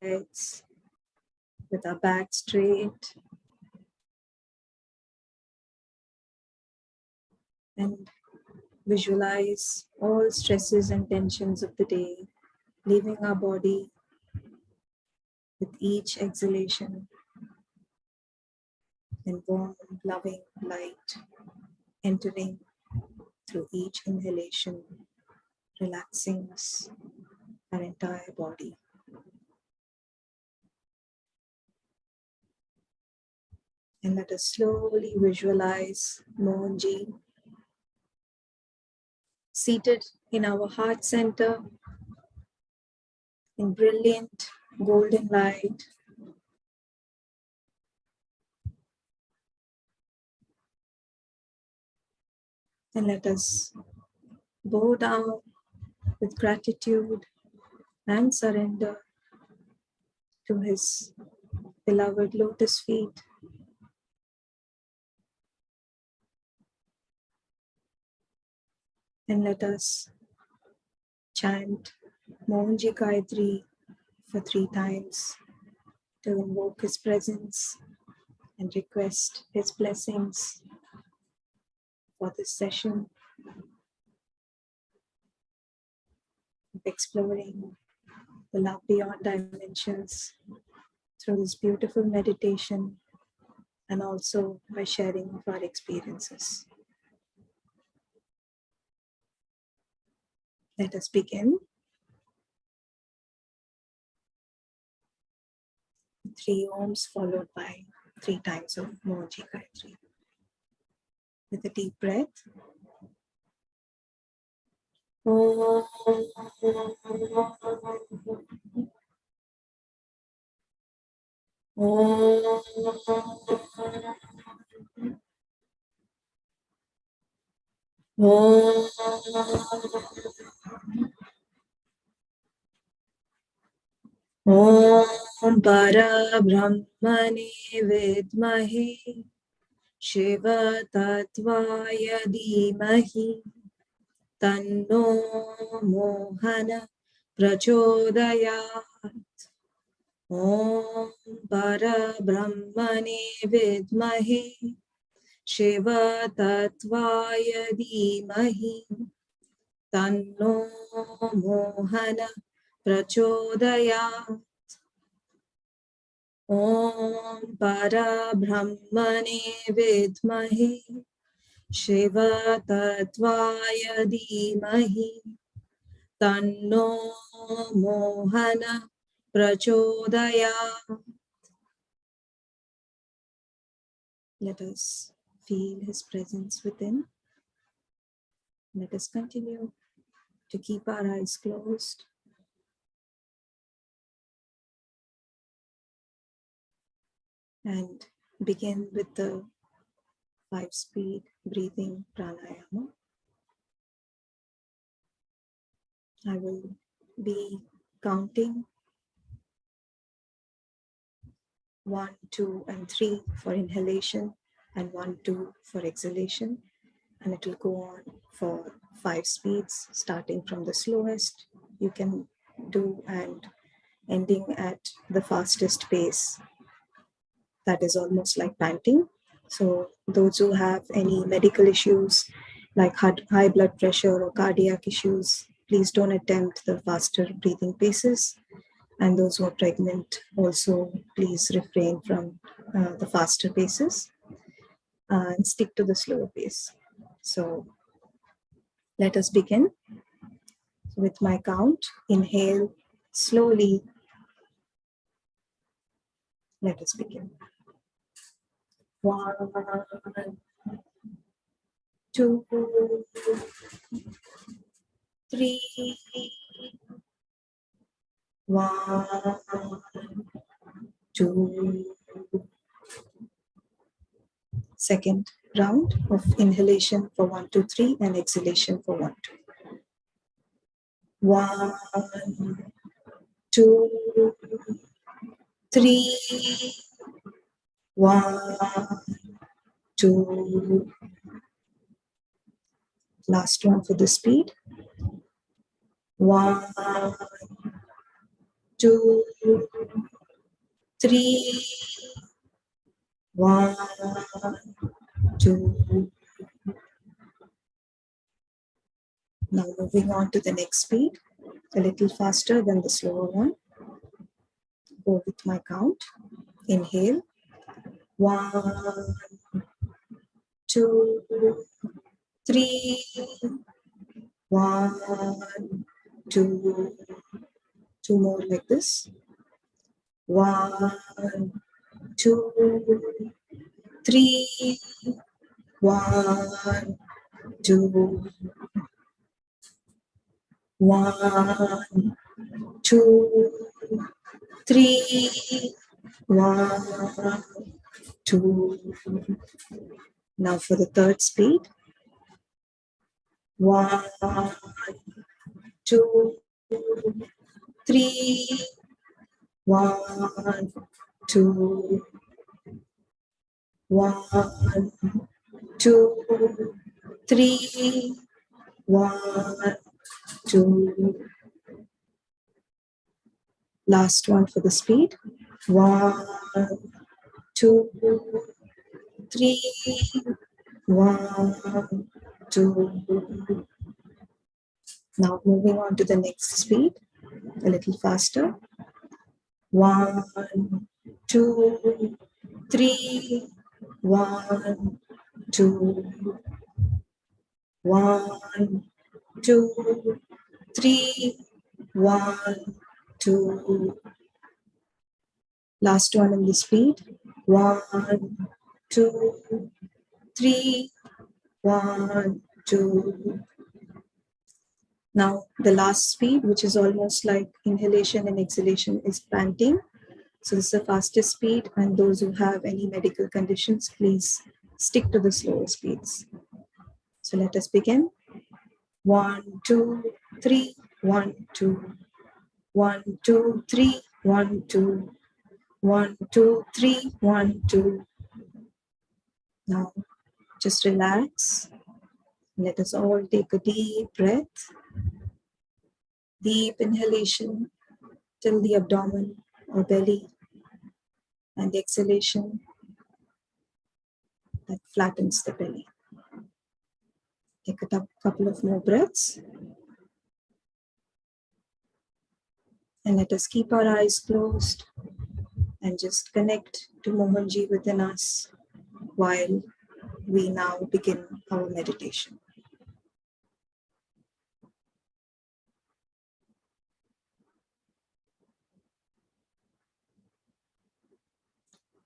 sides with our back straight. And visualize all stresses and tensions of the day leaving our body with each exhalation, and warm, loving light entering through each inhalation, relaxing us, our entire body. And let us slowly visualize Mohanji seated in our heart center in brilliant golden light. And let us bow down with gratitude and surrender to his beloved lotus feet. And let us chant Mohanji Gayatri for 3 times to invoke his presence and request his blessings for this session of exploring the love beyond dimensions through this beautiful meditation and also by sharing of our experiences. Let us begin. 3 ohms followed by 3 times of Mohanji Gayatri. With a deep breath. Om. Om. Om. Om Parabrahmane Vidmahe Shiva Tattvaya Dhimahi Tanno Mohana Prachodayat. Om Parabrahmane Vidmahe Shiva Tattvaya Dhimahi Tanno Mohana Prachodayat. Om Parabrahmane Vidmahe Shiva Tattvaya Dhimahi Tanno Mohana Prachodayat. Let us feel his presence within. Let us continue to keep our eyes closed. And begin with the 5-speed breathing pranayama. I will be counting 1, 2, and 3 for inhalation and 1, 2 for exhalation. And it will go on for 5 speeds, starting from the slowest you can do and ending at the fastest pace. That is almost like panting. So those who have any medical issues like high blood pressure or cardiac issues, please don't attempt the faster breathing paces. And those who are pregnant also, please refrain from the faster paces and stick to the slower pace. So let us begin with my count. Inhale slowly. Let us begin. 1, 2, 3, 1, 2. Second round of inhalation for 1, 2, 3 and exhalation for 1, 2. 1, 2, 3. 1, 2. Last one for the speed. 1, 2, 3, 1, 2. Now moving on to the next speed, a little faster than the slower one. Go with my count. Inhale. 1, 2, 3. 1, 2. Two more like this. 1, 2, 3. 1, 2. 1, 2, 3. 1, 2. Now for the third speed. 1, 2, 3. 1, 2. 1, 2, 3. 1, 2. Last one for the speed. 1, 2, 3. 1, 2. Now moving on to the next speed, a little faster. 1, 2, 3. 1, 2. 1, 2, 3. 1, 2. Last one in the speed. 1, 2, 3. 1, 2. Now the last speed, which is almost like inhalation and exhalation, is panting. So this is the fastest speed, and those who have any medical conditions, please stick to the slower speeds. So let us begin. 1, 2, 3. 1, 2. 1, 2, 3. 1, 2. 1, 2, 3. 1, 2. Now just relax. Let us all take a deep breath. Deep inhalation till the abdomen or belly, and exhalation that flattens the belly. Take a couple of more breaths. And let us keep our eyes closed and just connect to Mohanji within us while we now begin our meditation.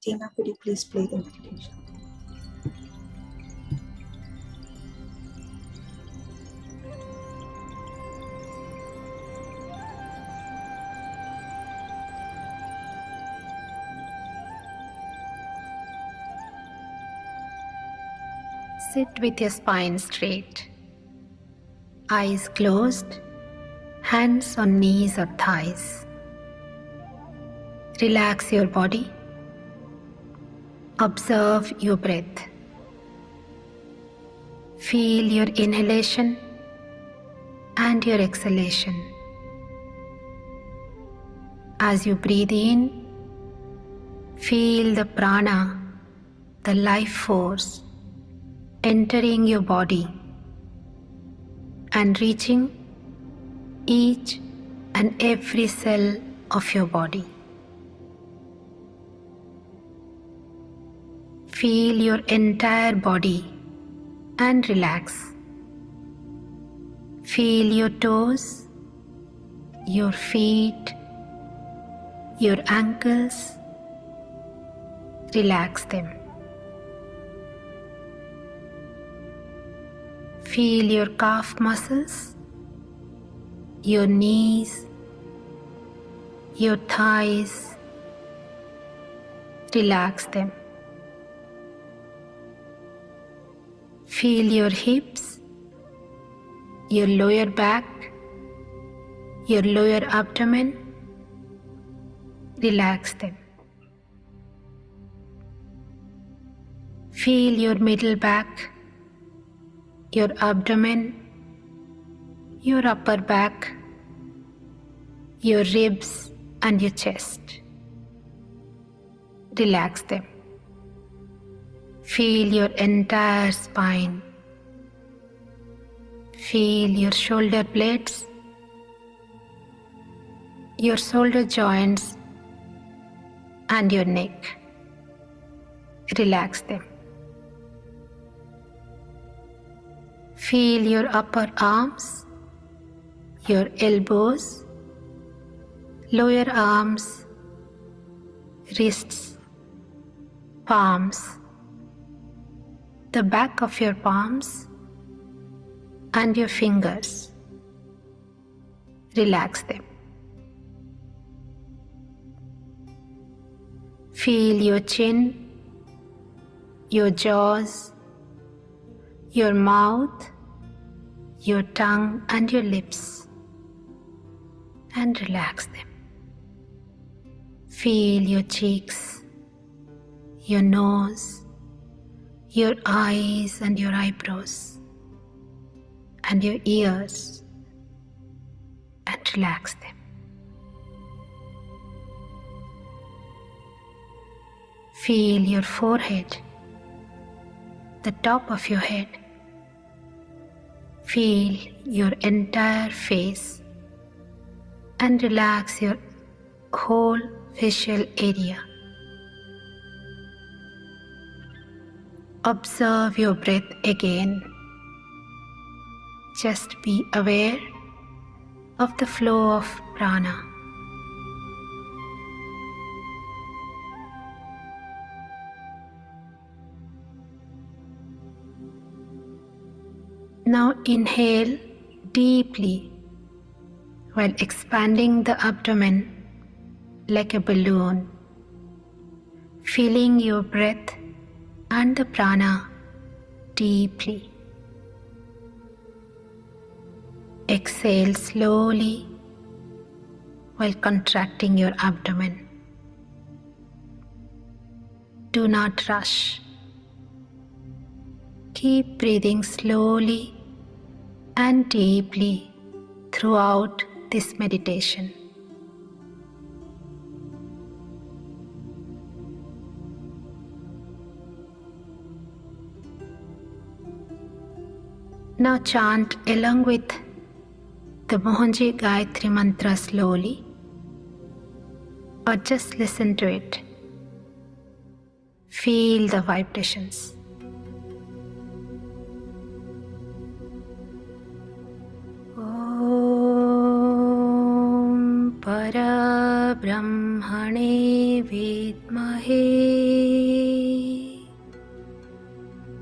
Tina, could you please play the meditation? Sit with your spine straight, eyes closed, hands on knees or thighs. Relax your body. Observe your breath. Feel your inhalation and your exhalation. As you breathe in, feel the prana, the life force, entering your body and reaching each and every cell of your body. Feel your entire body and relax. Feel your toes, your feet, your ankles. Relax them. Feel your calf muscles, your knees, your thighs. Relax them. Feel your hips, your lower back, your lower abdomen. Relax them. Feel your middle back, your abdomen, your upper back, your ribs and your chest. Relax them. Feel your entire spine. Feel your shoulder blades, your shoulder joints, and your neck. Relax them. Feel your upper arms, your elbows, lower arms, wrists, palms, the back of your palms, and your fingers. Relax them. Feel your chin, your jaws, your mouth, your tongue, and your lips, and relax them. Feel your cheeks, your nose, your eyes and your eyebrows, and your ears, and relax them. Feel your forehead, the top of your head. Feel your entire face and relax your whole facial area. Observe your breath again. Just be aware of the flow of prana. Now inhale deeply while expanding the abdomen like a balloon, filling your breath and the prana deeply. Exhale slowly while contracting your abdomen. Do not rush. Keep breathing slowly and deeply throughout this meditation. Now chant along with the Mohanji Gayatri mantra slowly, or just listen to it. Feel the vibrations. Om Parabrahmane Vidmahe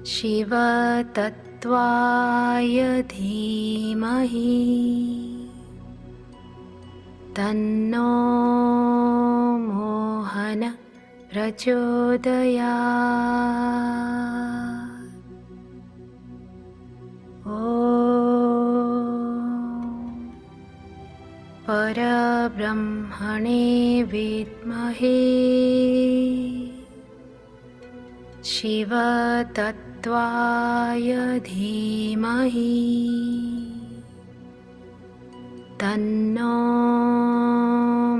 Shiva Tattvaya Dhimahi Tanno Mohana Prachodayat. Om Parabrahmane Vidmahe Shiva Tattvaya Dhimahi Tanno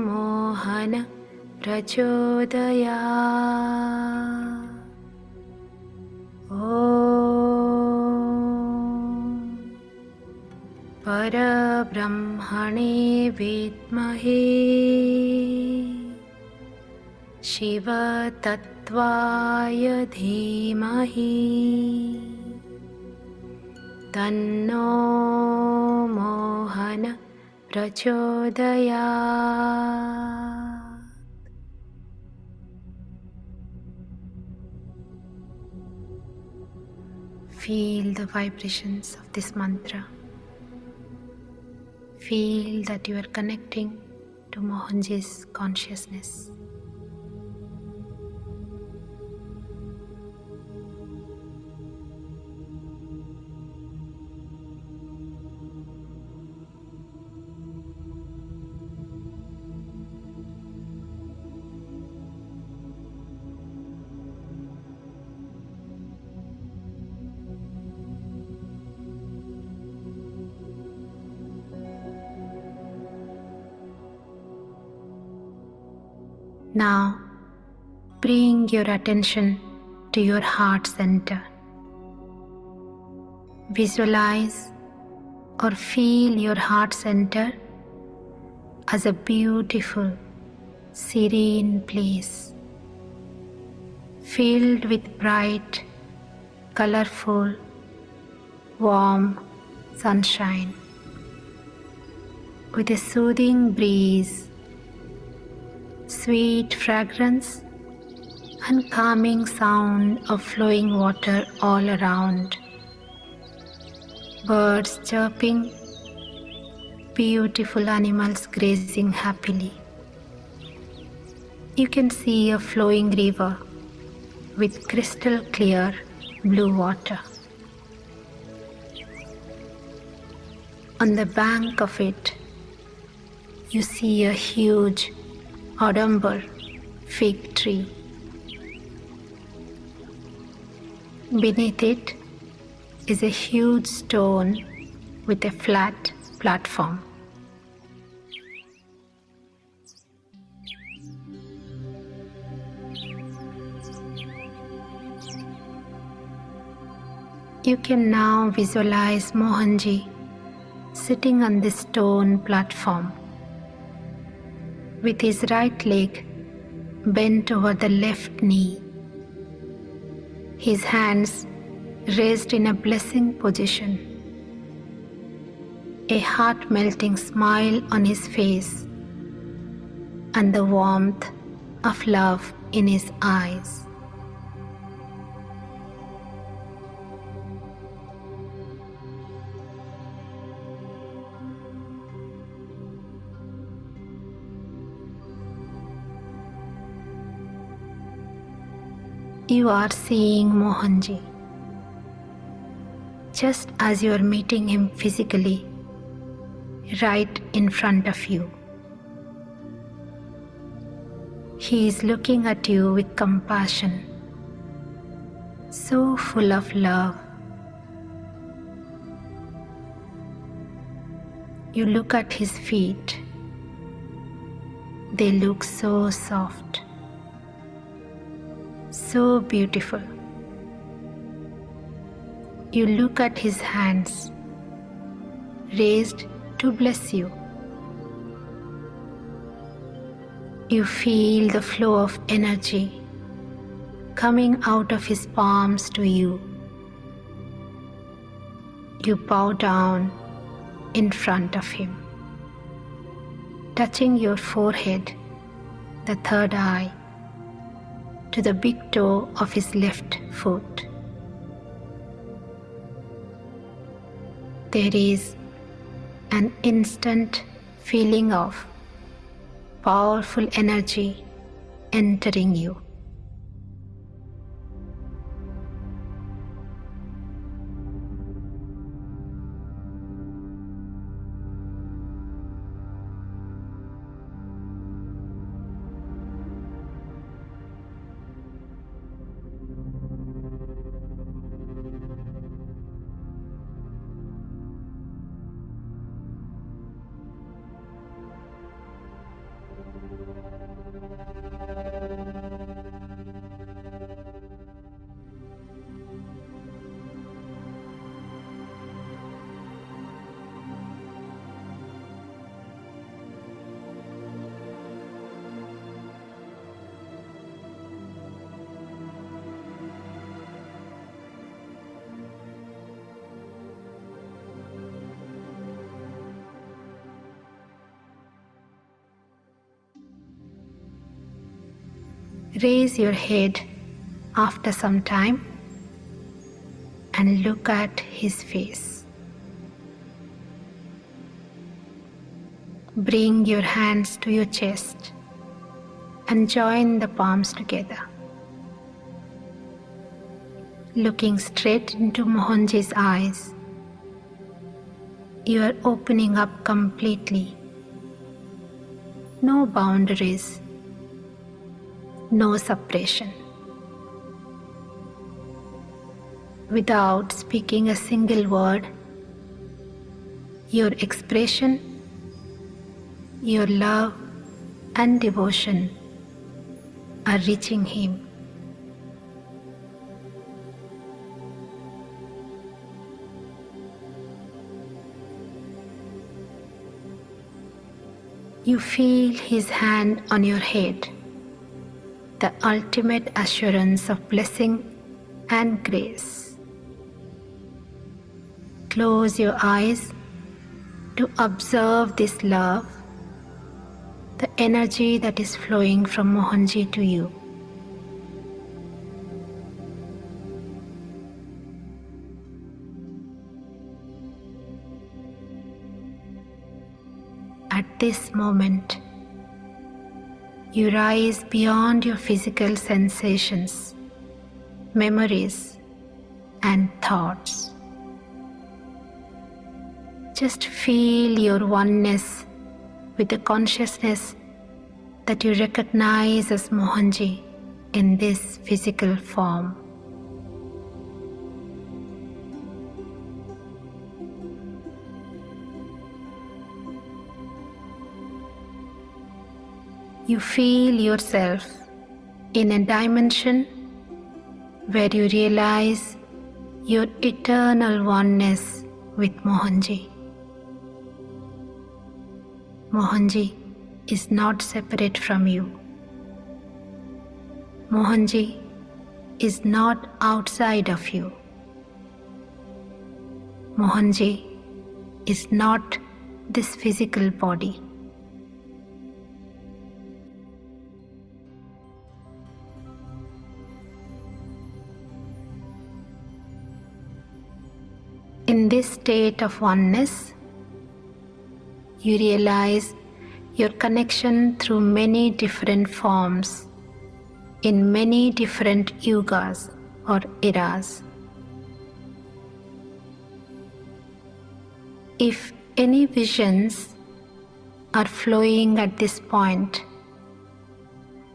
Mohana Prachodayat. Om Parabrahmane Vidmahe Shiva Tattvaya Dhimahi Tanno Mohana Prachodayat. Feel the vibrations of this mantra. Feel that you are connecting to Mohanji's consciousness. Now, Bring your attention to your heart center. Visualize or feel your heart center as a beautiful, serene place, filled with bright, colorful, warm sunshine, with a soothing breeze, sweet fragrance, and calming sound of flowing water all around. Birds chirping, beautiful animals grazing happily. You can see a flowing river with crystal clear blue water. On the bank of it, you see a huge Audumber fig tree. Beneath it is a huge stone with a flat platform. You can now visualize Mohanji sitting on this stone platform with his right leg bent over the left knee, his hands raised in a blessing position, a heart-melting smile on his face, and the warmth of love in his eyes. You are seeing Mohanji just as you are meeting him physically, right in front of you. He is looking at you with compassion, so full of love. You look at his feet. They look so soft, so beautiful. You look at his hands, raised to bless you. You feel the flow of energy coming out of his palms to you. You bow down in front of him, touching your forehead, the third eye, to the big toe of his left foot. There is an instant feeling of powerful energy entering you. Raise your head after some time and look at his face. Bring your hands to your chest and join the palms together. Looking straight into Mohanji's eyes, you are opening up completely. No boundaries, no separation. Without speaking a single word, your expression, your love and devotion are reaching him. You feel his hand on your head, the ultimate assurance of blessing and grace. Close your eyes to observe this love, the energy that is flowing from Mohanji to you. At this moment, you rise beyond your physical sensations, memories, and thoughts. Just feel your oneness with the consciousness that you recognize as Mohanji in this physical form. You feel yourself in a dimension where you realize your eternal oneness with Mohanji. Mohanji is not separate from you. Mohanji is not outside of you. Mohanji is not this physical body. In this state of oneness, you realize your connection through many different forms, in many different yugas or eras. If any visions are flowing at this point,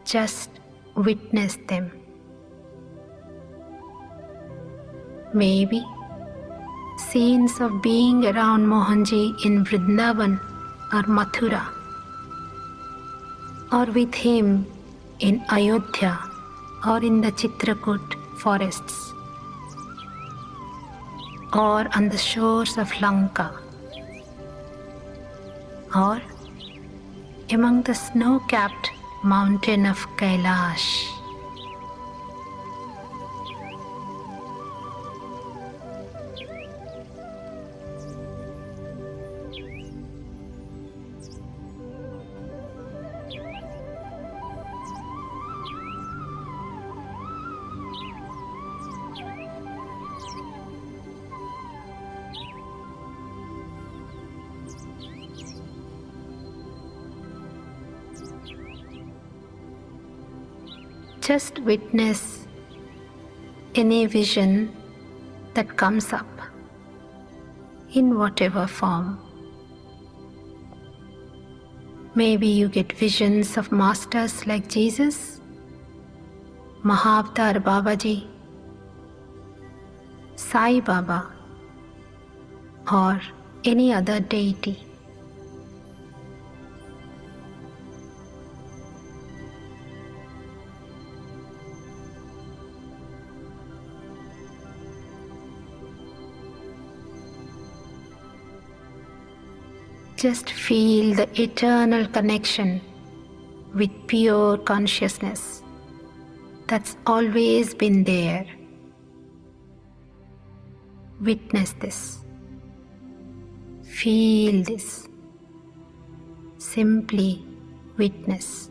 just witness them. Maybe scenes of being around Mohanji in Vrindavan or Mathura, or with him in Ayodhya or in the Chitrakoot forests, or on the shores of Lanka, or among the snow-capped mountain of Kailash. Just witness any vision that comes up in whatever form. Maybe you get visions of masters like Jesus, Mahavtar Babaji, Sai Baba, or any other deity. Just feel the eternal connection with pure consciousness that's always been there. Witness this. Feel this. Simply witness.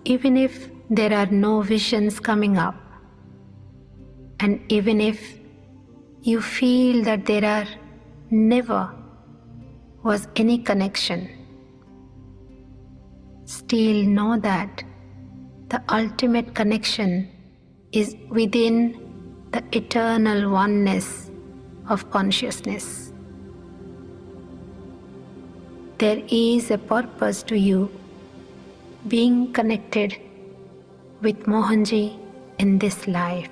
Even if there are no visions coming up, and even if you feel that there are never was any connection, still know that the ultimate connection is within the eternal oneness of consciousness. There is a purpose to you being connected with Mohanji in this life.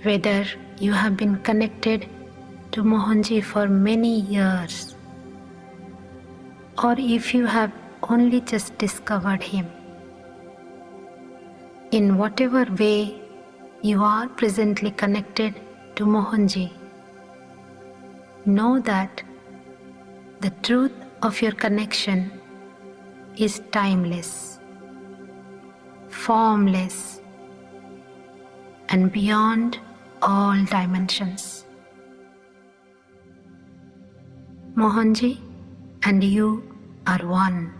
Whether you have been connected to Mohanji for many years, or if you have only just discovered him, in whatever way you are presently connected to Mohanji, know that the truth of your connection is timeless, formless, and beyond all dimensions. Mohanji and you are one.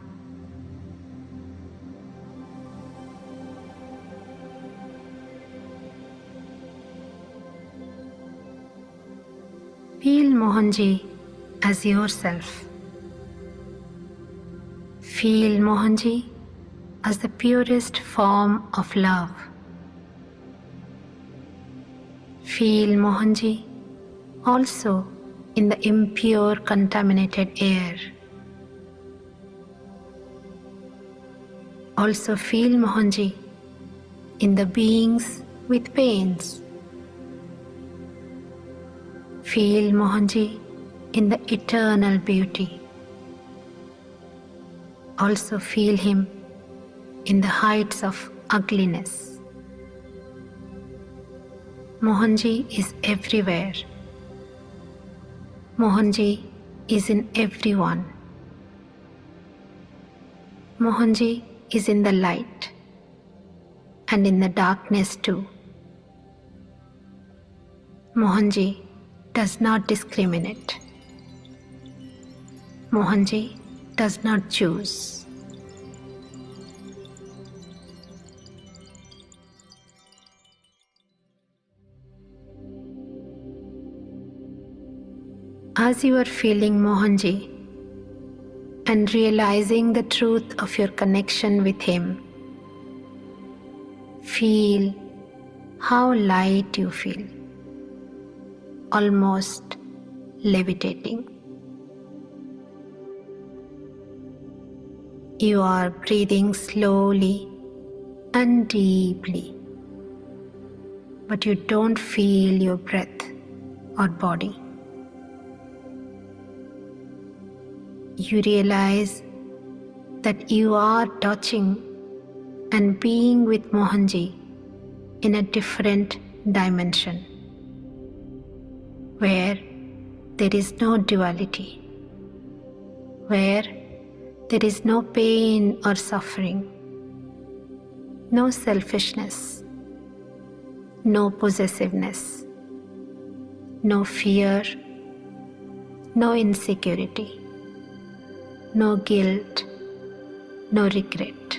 Feel Mohanji as yourself. Feel Mohanji as the purest form of love. Feel Mohanji also in the impure, contaminated air. Also feel Mohanji in the beings with pains. Feel Mohanji in the eternal beauty. Also feel him in the heights of ugliness. Mohanji is everywhere. Mohanji is in everyone. Mohanji is in the light and in the darkness too. Mohanji does not discriminate. Mohanji does not choose. As you are feeling Mohanji and realizing the truth of your connection with him, feel how light you feel, almost levitating. You are breathing slowly and deeply, but you don't feel your breath or body. You realize that you are touching and being with Mohanji in a different dimension, where there is no duality, where there is no pain or suffering, no selfishness, no possessiveness, no fear, no insecurity, no guilt, no regret.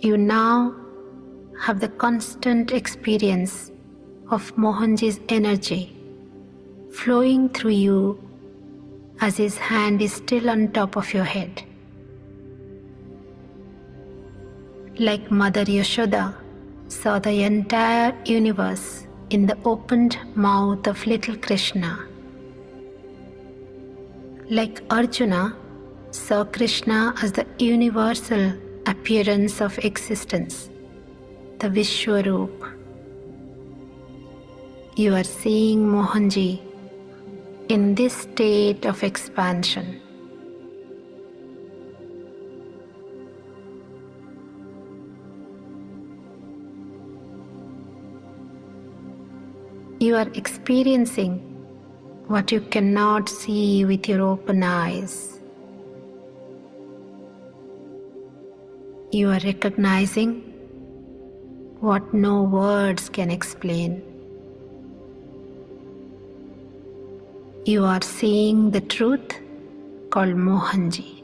You now have the constant experience of Mohanji's energy flowing through you as his hand is still on top of your head. Like Mother Yashoda saw the entire universe in the opened mouth of little Krishna. Like Arjuna saw Krishna as the universal appearance of existence, the Vishwaroop. You are seeing Mohanji in this state of expansion. You are experiencing what you cannot see with your open eyes. You are recognizing what no words can explain. You are seeing the truth called Mohanji.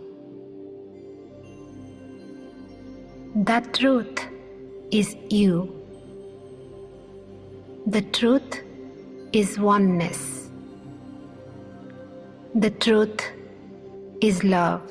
That truth is you. The truth is oneness. The truth is love.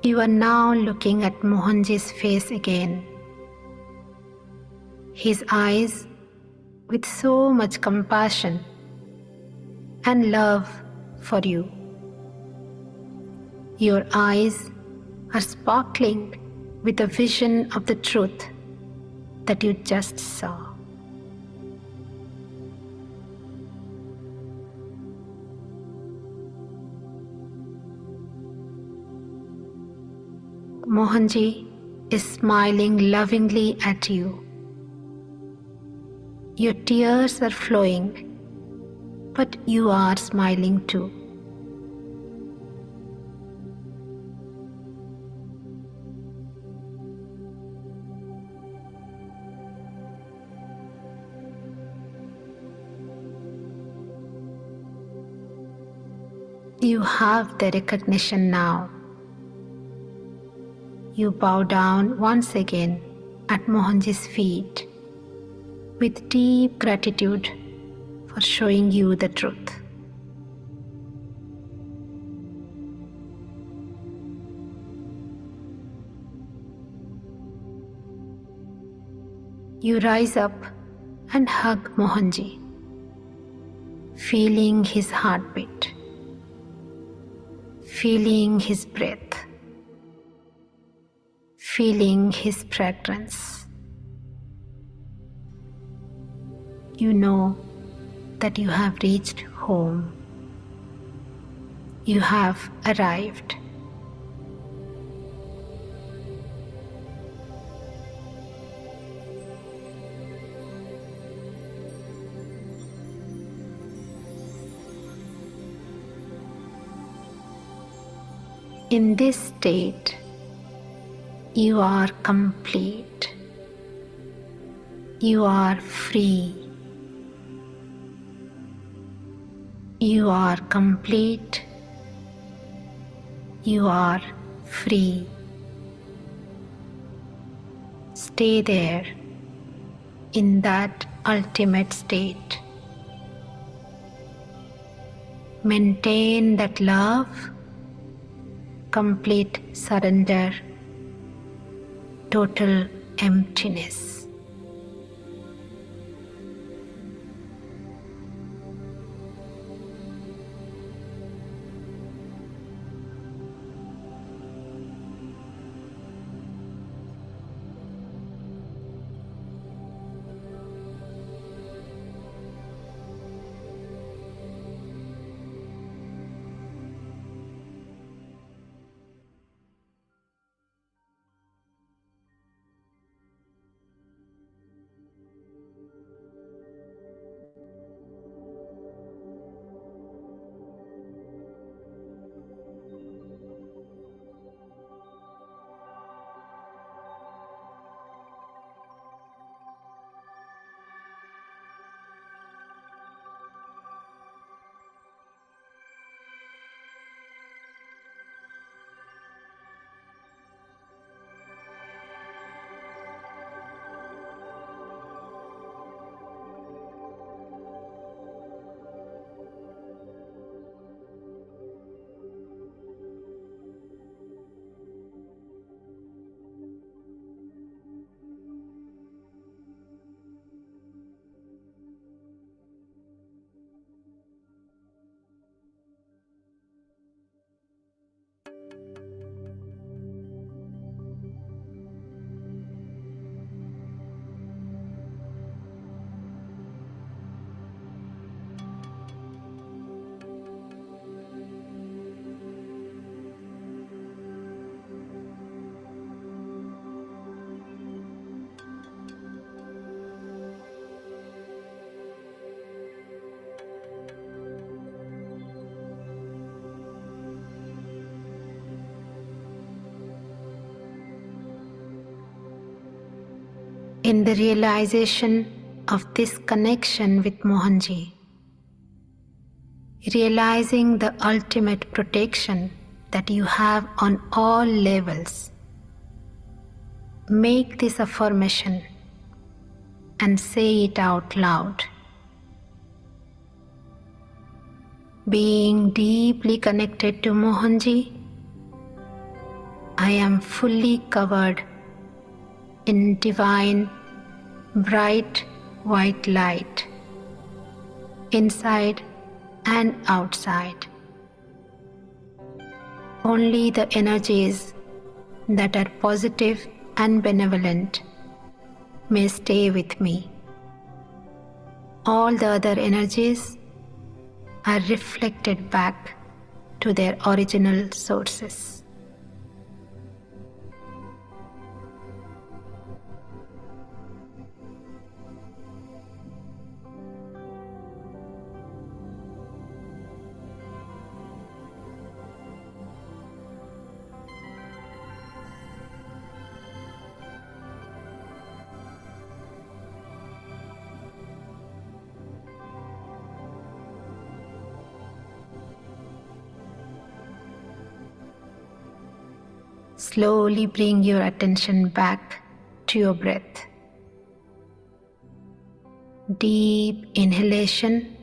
You are now looking at Mohanji's face again. His eyes with so much compassion and love for you. Your eyes are sparkling with a vision of the truth that you just saw. Mohanji is smiling lovingly at you. Your tears are flowing, but you are smiling too. You have the recognition now. You bow down once again at Mohanji's feet with deep gratitude for showing you the truth. You rise up and hug Mohanji, feeling his heartbeat, feeling his breath, feeling his fragrance. You know that you have reached home. You have arrived. In this state, you are complete. You are free. You are complete. You are free. Stay there in that ultimate state. Maintain that love, complete surrender, total emptiness. in the realization of this connection with Mohanji, realizing the ultimate protection that you have on all levels, make this affirmation and say it out loud. Being deeply connected to Mohanji, I am fully covered in divine, bright white light, inside and outside. Only the energies that are positive and benevolent may stay with me. All the other energies are reflected back to their original sources. Slowly bring your attention back to your breath. Deep inhalation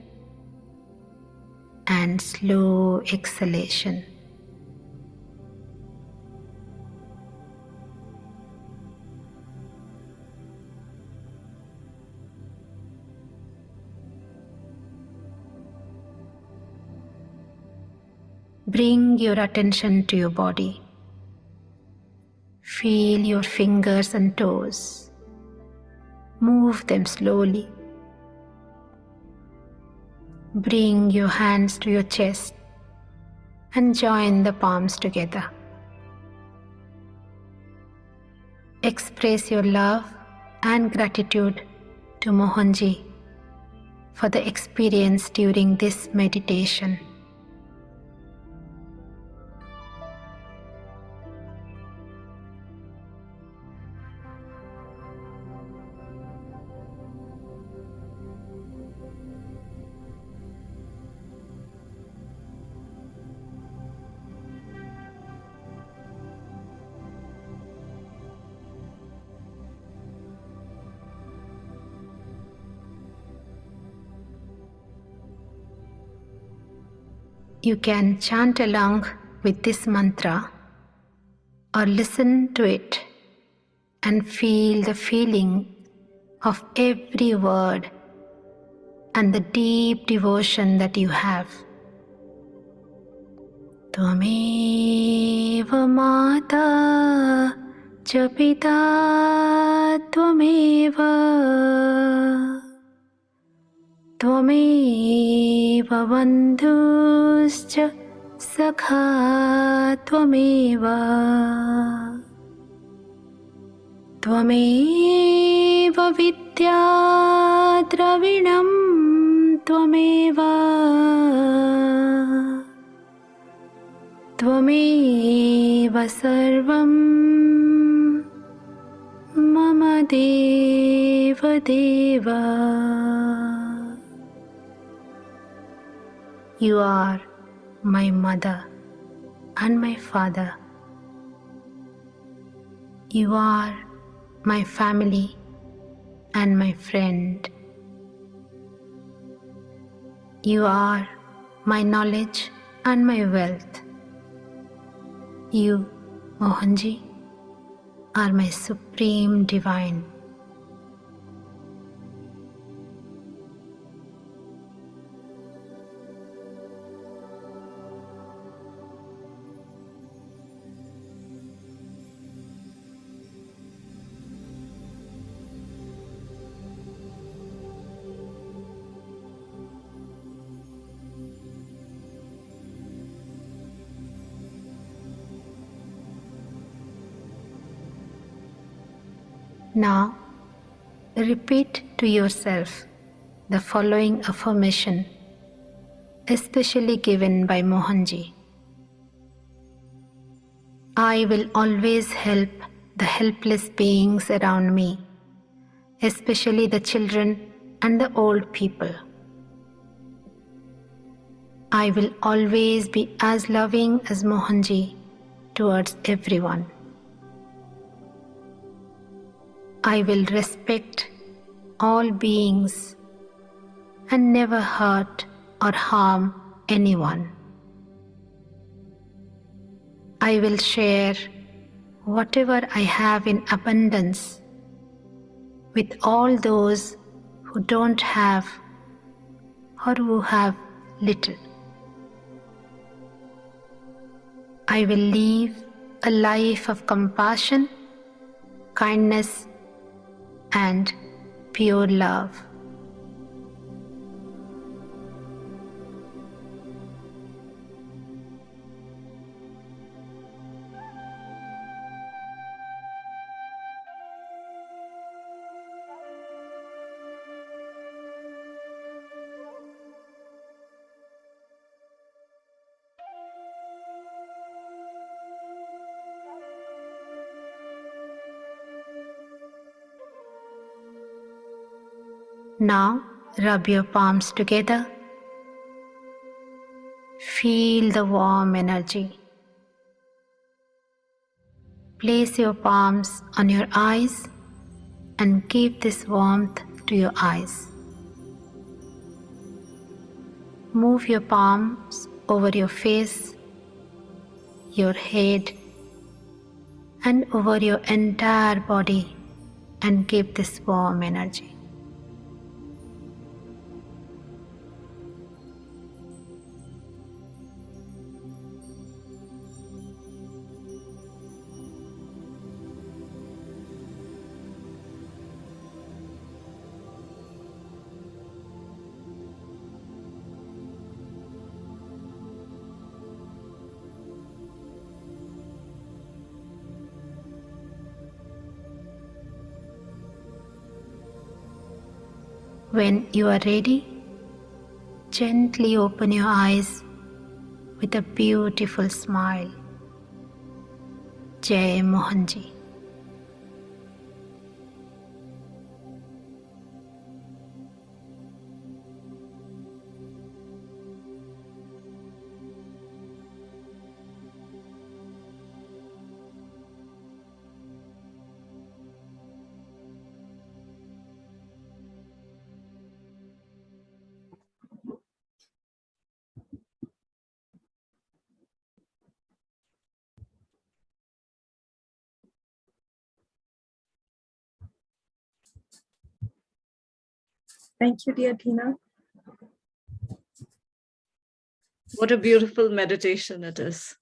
and slow exhalation. Bring your attention to your body. Feel your fingers and toes. Move them slowly. Bring your hands to your chest and join the palms together. Express your love and gratitude to Mohanji for the experience during this meditation. You can chant along with this mantra or listen to it and feel the feeling of every word and the deep devotion that you have. Tvameva mata cha pita tvameva Tvameva bandhuscha sakha tvameva Tvameva vidya dravinam tvameva Tvameva sarvam mama deva deva. You are my mother and my father. You are my family and my friend. You are my knowledge and my wealth. You, Mohanji, are my supreme divine. Now, repeat to yourself the following affirmation, especially given by Mohanji. I will always help the helpless beings around me especially the children and the old people. I will always be as loving as Mohanji towards everyone. I will respect all beings and never hurt or harm anyone. I will share whatever I have in abundance with all those who don't have or who have little. I will live a life of compassion, kindness, and pure love. Now rub your palms together. Feel the warm energy. Place your palms on your eyes and give this warmth to your eyes. Move your palms over your face, your head, and over your entire body and give this warm energy. When you are ready, gently open your eyes with a beautiful smile. Jai Mohanji. Thank you, dear Tina. What a beautiful meditation it is.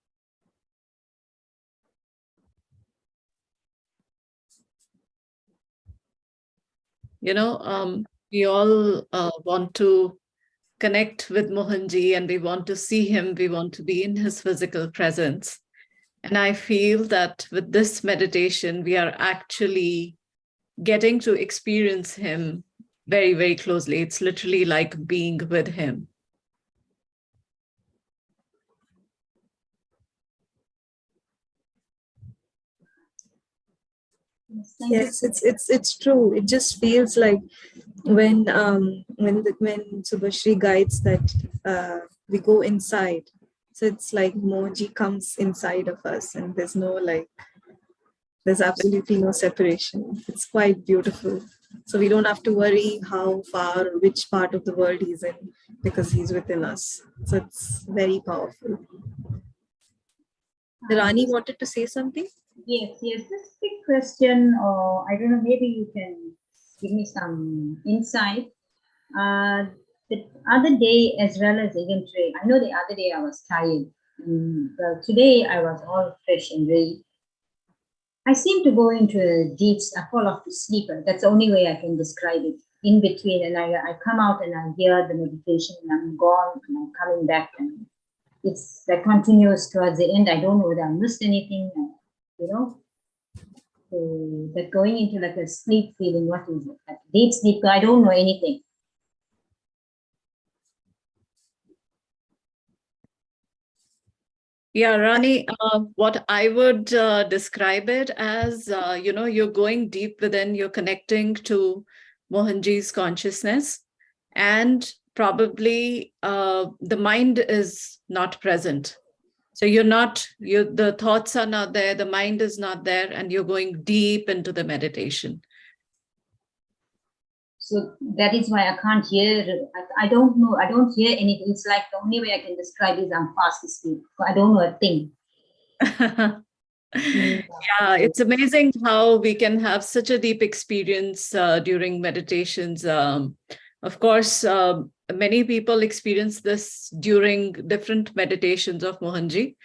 You know, we all want to connect with Mohanji and we want to see him, we want to be in his physical presence. And I feel that with this meditation, we are actually getting to experience him very, very closely. It's literally like being with him. Yes, it's true. It just feels like when Subhashri guides that we go inside. So it's like Moji comes inside of us, and there's absolutely no separation. It's quite beautiful. So we don't have to worry how far or which part of the world he's in, because he's within us. So it's very powerful. Rani wanted to say something? Yes, this big question, or I don't know, maybe you can give me some insight. The other day, as well as again today, I know the other day I was tired. Today I was all fresh and ready. I seem to go into a I fall off to sleep. That's the only way I can describe it. In between, and I come out and I hear the meditation, and I'm gone, and I'm coming back, and it's that continuous towards the end. I don't know whether I missed anything, you know. So that going into like a sleep feeling, what is it? Like deep sleep, I don't know anything. Yeah, Rani, what I would describe it as, you're going deep within, you're connecting to Mohanji's consciousness, and probably the mind is not present. So the thoughts are not there, the mind is not there, and you're going deep into the meditation. So that is why I can't hear. I don't know. I don't hear anything. It's like the only way I can describe is I'm fast asleep. I don't know a thing. Yeah, it's amazing how we can have such a deep experience during meditations. Of course, many people experience this during different meditations of Mohanji,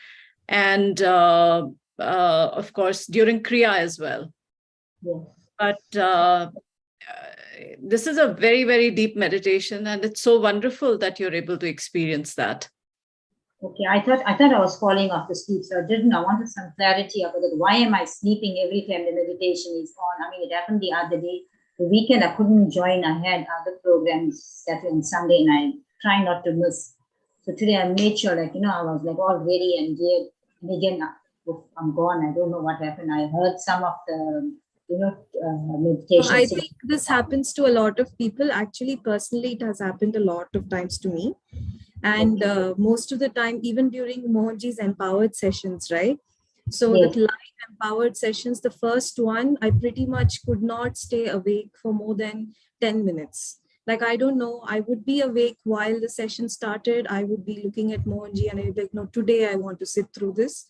and of course, during Kriya as well. Yes. But this is a very, very deep meditation, and it's so wonderful that you're able to experience that. Okay, I thought I was falling off to sleep, so I didn't. I wanted some clarity about it. Why am I sleeping every time the meditation is on? I mean, it happened the other day. The weekend I couldn't join. I had other programs Saturday and Sunday, and I try not to miss. So today I made sure, like, I was like all ready and geared. And again, I'm gone. I don't know what happened. I heard some of the, meditation. I think this happens to a lot of people. Actually, personally, it has happened a lot of times to me. And most of the time, even during Mohanji's empowered sessions, right? So Yes. the live empowered sessions, the first one, I pretty much could not stay awake for more than 10 minutes. Like, I don't know, I would be awake while the session started. I would be looking at Mohanji and I'd be like, no, today I want to sit through this.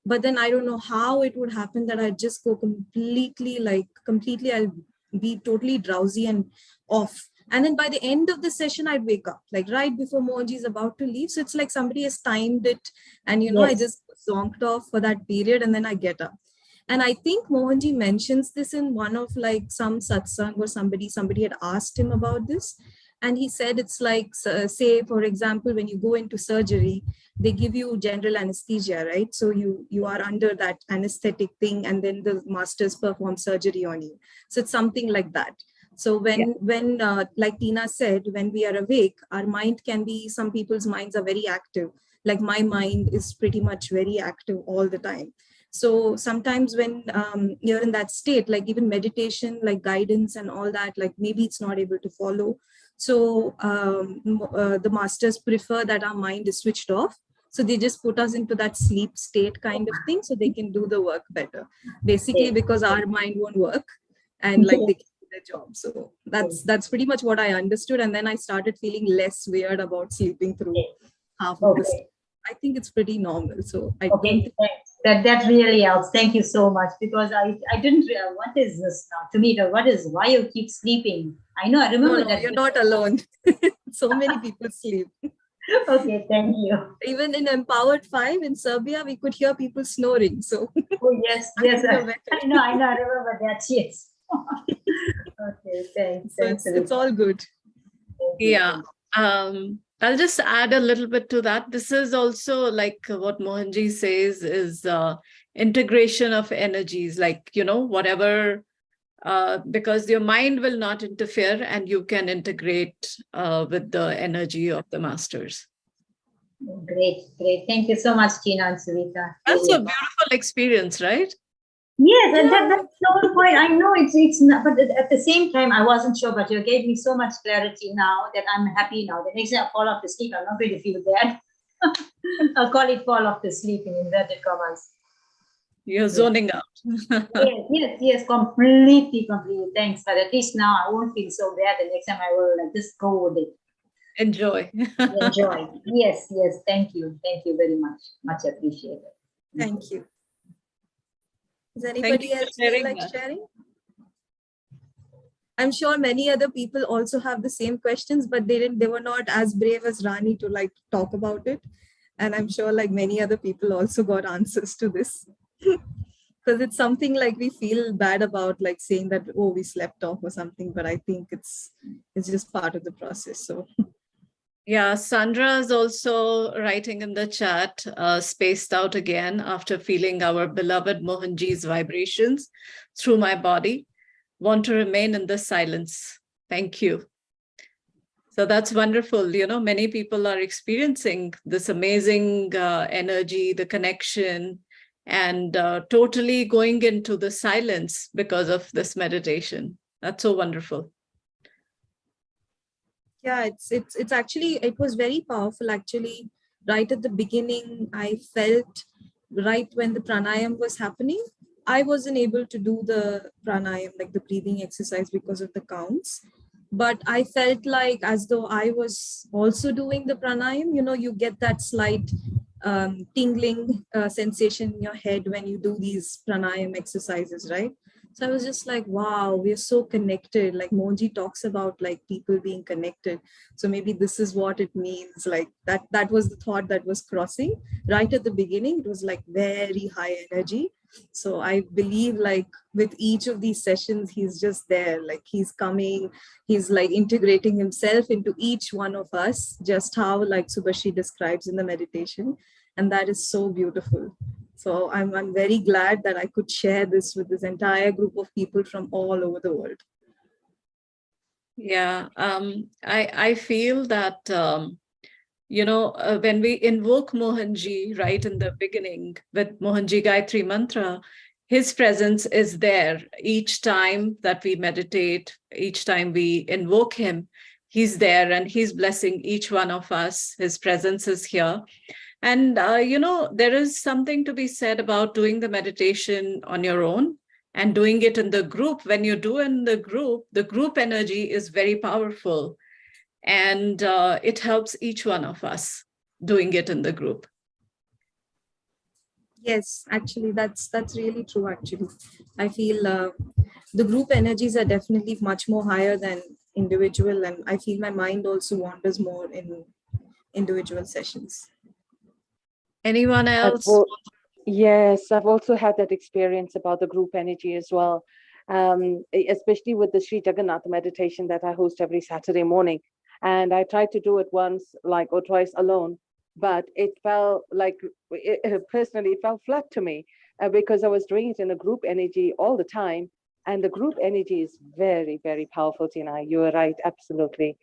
But then I don't know how it would happen that I'd just go completely, I'll be totally drowsy and off. And then by the end of the session, I'd wake up, like right before Mohanji is about to leave. So it's like somebody has timed it. And, Yes. I just zonked off for that period and then I get up. And I think Mohanji mentions this in one of like some satsang or somebody had asked him about this. And he said it's like, say, for example, when you go into surgery, they give you general anesthesia, right? So you are under that anesthetic thing and then the masters perform surgery on you. So it's something like that. So when like Tina said, when we are awake, our mind can be, some people's minds are very active. Like my mind is pretty much very active all the time. So sometimes when you're in that state, like even meditation, like guidance and all that, like maybe it's not able to follow. So the masters prefer that our mind is switched off. So they just put us into that sleep state kind of thing so they can do the work better. Basically, because our mind won't work and like they can do their job. So that's pretty much what I understood. And then I started feeling less weird about sleeping through half of this. I think it's pretty normal. So I don't think that really helps. Thank you so much, because I didn't realize what is this now. To me, why you keep sleeping? I know, I remember that. You're not alone. So many people sleep. Okay, thank you. Even in Empowered 5 in Serbia, we could hear people snoring. So yes, I know, I remember that. Yes. Okay, thanks. So it's all good. Yeah. I'll just add a little bit to that. This is also like what Mohanji says is integration of energies, like, whatever, because your mind will not interfere and you can integrate with the energy of the masters. Great. Thank you so much, Tina and Savita. That's a beautiful experience, right? Yes, and that's the whole point. I know it's not, but at the same time, I wasn't sure, but you gave me so much clarity now that I'm happy now. The next time I fall off to sleep, I'm not going to feel bad. I'll call it fall off to sleep in inverted commas. You're zoning out. yes, completely. Thanks, but at least now I won't feel so bad. The next time I will just go with it. Enjoy. Enjoy. Yes. Thank you very much. Much appreciated. Thank you. Is anybody else sharing? I'm sure many other people also have the same questions, but they were not as brave as Rani to like talk about it. And I'm sure like many other people also got answers to this. Because it's something like we feel bad about, like saying that, oh, we slept off or something, but I think it's just part of the process. So yeah, Sandra is also writing in the chat, spaced out again after feeling our beloved Mohanji's vibrations through my body. Want to remain in the silence. Thank you. So that's wonderful. You know, many people are experiencing this amazing energy, the connection, and totally going into the silence because of this meditation. That's so wonderful. Yeah, it's actually, it was very powerful actually. Right at the beginning, I felt, right when the pranayam was happening, I wasn't able to do the pranayam, like the breathing exercise, because of the counts. But I felt like as though I was also doing the pranayam. You know, you get that slight tingling sensation in your head when you do these pranayam exercises, right? So I was just like, wow, we are so connected. Like Mohanji talks about like people being connected. So maybe this is what it means. Like that was the thought that was crossing right at the beginning. It was like very high energy. So I believe like with each of these sessions, he's just there. Like he's coming, he's like integrating himself into each one of us, just how like Subhashi describes in the meditation. And that is so beautiful. So I'm very glad that I could share this with this entire group of people from all over the world. Yeah, I feel that you know, when we invoke Mohanji right in the beginning with Mohanji Gayatri Mantra, his presence is there each time that we meditate, each time we invoke him. He's there and he's blessing each one of us. His presence is here. And, you know, there is something to be said about doing the meditation on your own and doing it in the group. When you do in the group energy is very powerful, and it helps each one of us doing it in the group. Yes, actually, that's really true. Actually, I feel the group energies are definitely much more higher than individual, and I feel my mind also wanders more in individual sessions. Anyone I've else? yes, I've also had that experience about the group energy as well, especially with the Sri Jagannath meditation that I host every Saturday morning. And I tried to do it once, like, or twice alone, but it felt like, personally, it felt flat to me because I was doing it in a group energy all the time. And the group energy is very, very powerful, Tina. You are right, absolutely.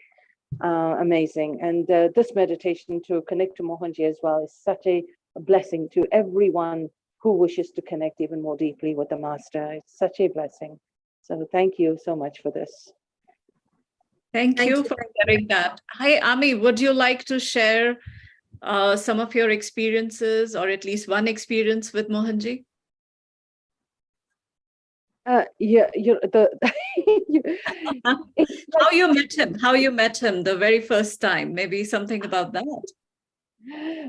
Amazing. And this meditation to connect to Mohanji as well is such a blessing to everyone who wishes to connect even more deeply with the Master. It's such a blessing. So thank you so much for this. Thank Thank you you. for Thank you. sharing that. Hi, Ami, would you like to share some of your experiences or at least one experience with Mohanji? Yeah, you're the How you met him? How you met him the very first time? Maybe something about that.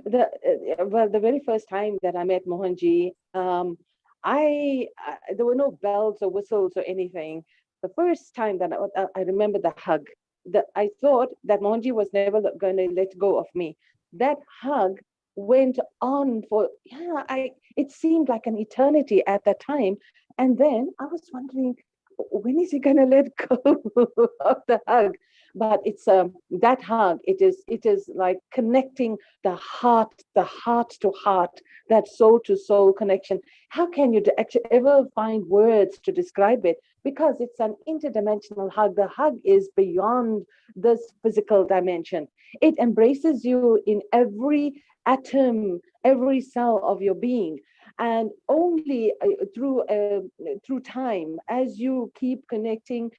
Well, the very first time that I met Mohanji, there were no bells or whistles or anything. The first time that I remember the hug. That I thought that Mohanji was never going to let go of me. That hug went on for, yeah, it seemed like an eternity at that time. And then I was wondering, when is he going to let go of the hug? But it's that hug. It is like connecting the heart to heart, that soul to soul connection. How can you actually ever find words to describe it? Because it's an interdimensional hug. The hug is beyond this physical dimension. It embraces you in every atom, every cell of your being. And only through time, as you keep connecting,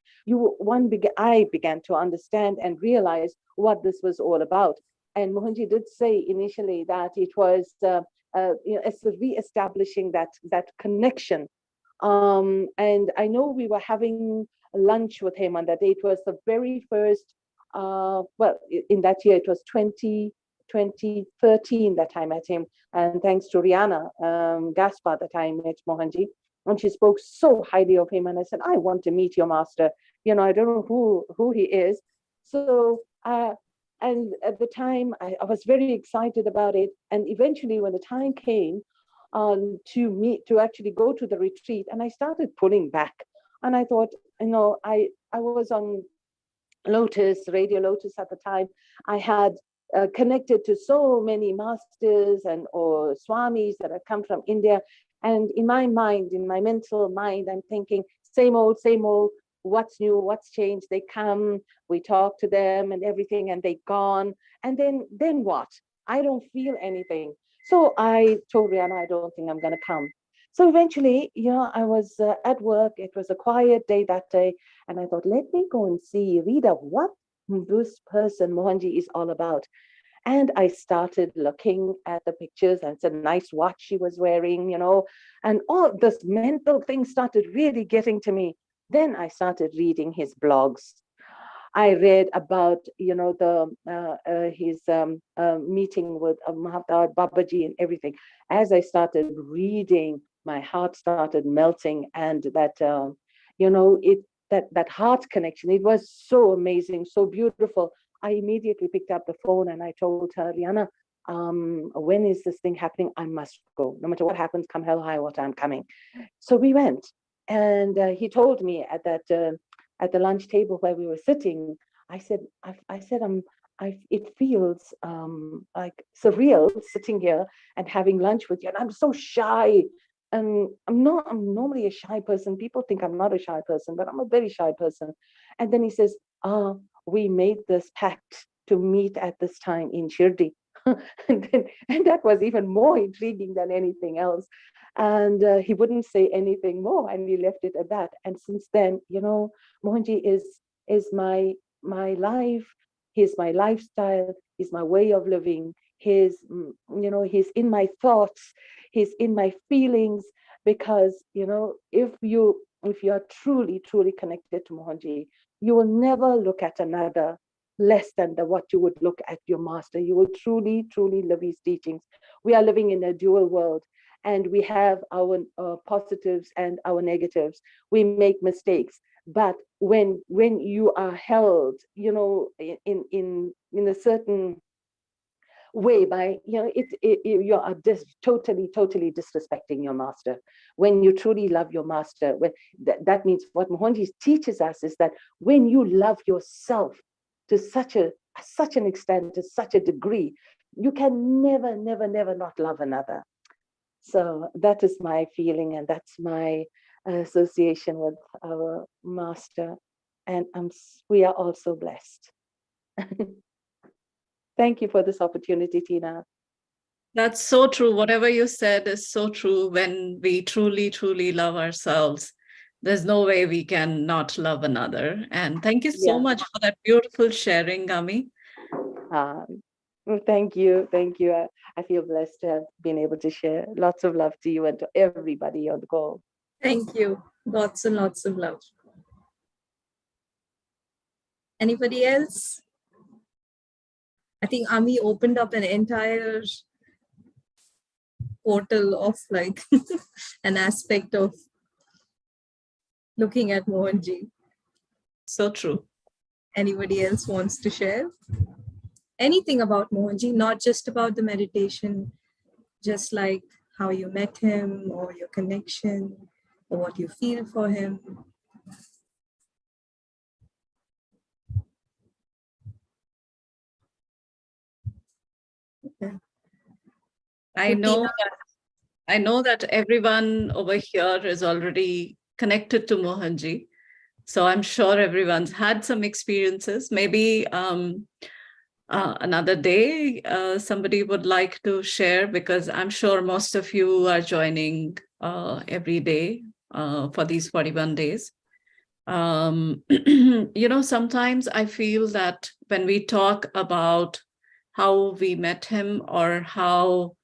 I began to understand and realize what this was all about. And Mohanji did say initially that it was it's re-establishing that connection. And I know we were having lunch with him on that day. It was the very first, well, in that year, it was 2013 that I met him. And thanks to Rihanna Gaspar that I met Mohanji. And she spoke so highly of him. And I said, I want to meet your master. I don't know who he is. So, and at the time, I was very excited about it. And eventually, when the time came to actually go to the retreat, and I started pulling back. And I thought, I was on Radio Lotus at the time. I had connected to so many masters and or swamis that had come from India. And in my mind, in my mental mind, I'm thinking, same old, same old. what's new, what's changed. They come, we talk to them and everything, and they gone. And then what? I don't feel anything. So I told Rihanna, I don't think I'm going to come. So eventually, I was at work. It was a quiet day that day. And I thought, let me go and read up what this person, Mohanji, is all about. And I started looking at the pictures, and it's a nice watch she was wearing, and all this mental thing started really getting to me. Then I started reading his blogs. I read about, his meeting with Mahatma Babaji and everything. As I started reading, my heart started melting, and that heart connection, it was so amazing, so beautiful. I immediately picked up the phone and I told her, Rihanna, when is this thing happening? I must go. No matter what happens, come hell high water, I'm coming. So we went, and he told me at the lunch table where we were sitting, I said, it feels like surreal sitting here and having lunch with you. And I'm so shy. And I'm normally a shy person. People think I'm not a shy person, but I'm a very shy person. And then he says, we made this pact to meet at this time in Shirdi. and that was even more intriguing than anything else. And he wouldn't say anything more, and he left it at that. And since then, Mohanji is my life. He's my lifestyle. He's my way of living. He's in my thoughts. He's in my feelings. Because if you are truly connected to Mohanji, you will never look at another less than what you would look at your master. You will truly live his teachings. We are living in a dual world, and we have our positives and our negatives. We make mistakes, but when you are held, in a certain way by, you are totally disrespecting your master. When you truly love your master, that means what Mohanji teaches us is that when you love yourself to such an extent, to such a degree, you can never not love another. So that is my feeling, and that's my association with our master, and we are all so blessed. Thank you for this opportunity, Tina. That's so true. Whatever you said is so true. When we truly love ourselves, there's no way we can not love another. And thank you so much for that beautiful sharing, Gami. Thank you. I feel blessed to have been able to share. Lots of love to you and to everybody on the call. Thank you. Lots and lots of love. Anybody else? I think Ami opened up an entire portal of like an aspect of looking at Mohanji. So true. Anybody else wants to share anything about Mohanji, not just about the meditation, just like how you met him or your connection or what you feel for him? Okay. I know that everyone over here is already connected to Mohanji. So I'm sure everyone's had some experiences. Maybe another day somebody would like to share, because I'm sure most of you are joining every day for these 41 days. Sometimes I feel that when we talk about how we met him, or how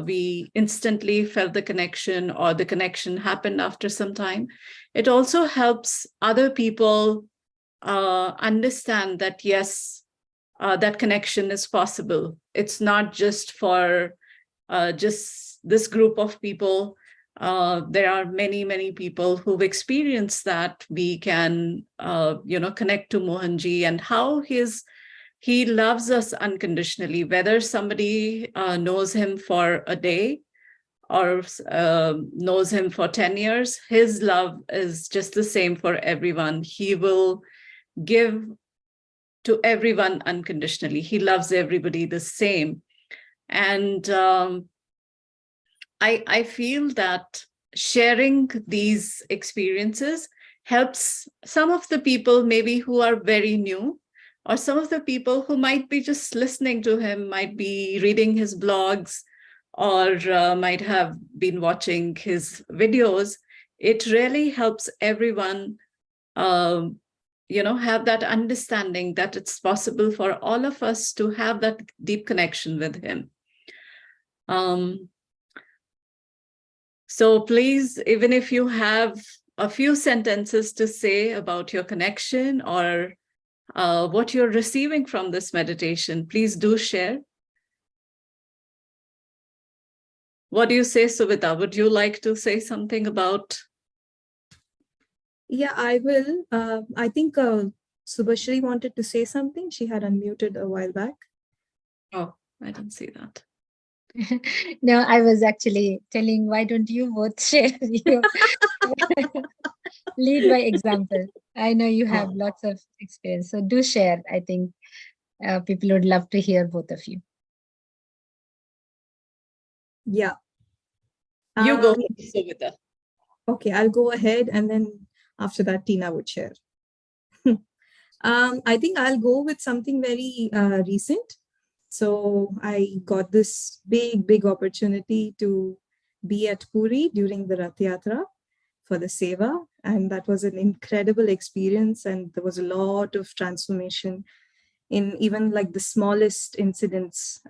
we instantly felt the connection, or the connection happened after some time, it also helps other people understand that, yes, that connection is possible. It's not just for just this group of people. There are many people who've experienced that. We can, connect to Mohanji and how he loves us unconditionally, whether somebody knows him for a day or knows him for 10 years. His love is just the same for everyone. He will give to everyone unconditionally. He loves everybody the same. And I feel that sharing these experiences helps some of the people maybe who are very new, or some of the people who might be just listening to him, might be reading his blogs, or might have been watching his videos. It really helps everyone, have that understanding that it's possible for all of us to have that deep connection with him. So please, even if you have a few sentences to say about your connection or what you're receiving from this meditation, please do share. What do you say, Suvita? Would you like to say something about? Yeah, I will. I think Subhashri wanted to say something. She had unmuted a while back. Oh, I didn't see that. No, I was actually telling, why don't you both share? You lead by example. I know you have lots of experience, so do share. I think people would love to hear both of you. Yeah. You go, Suvita. Okay, I'll go ahead, and then after that, Tina would share. I think I'll go with something very recent. So I got this big opportunity to be at Puri during the Rath Yatra for the Seva. And that was an incredible experience. And there was a lot of transformation in even like the smallest incidents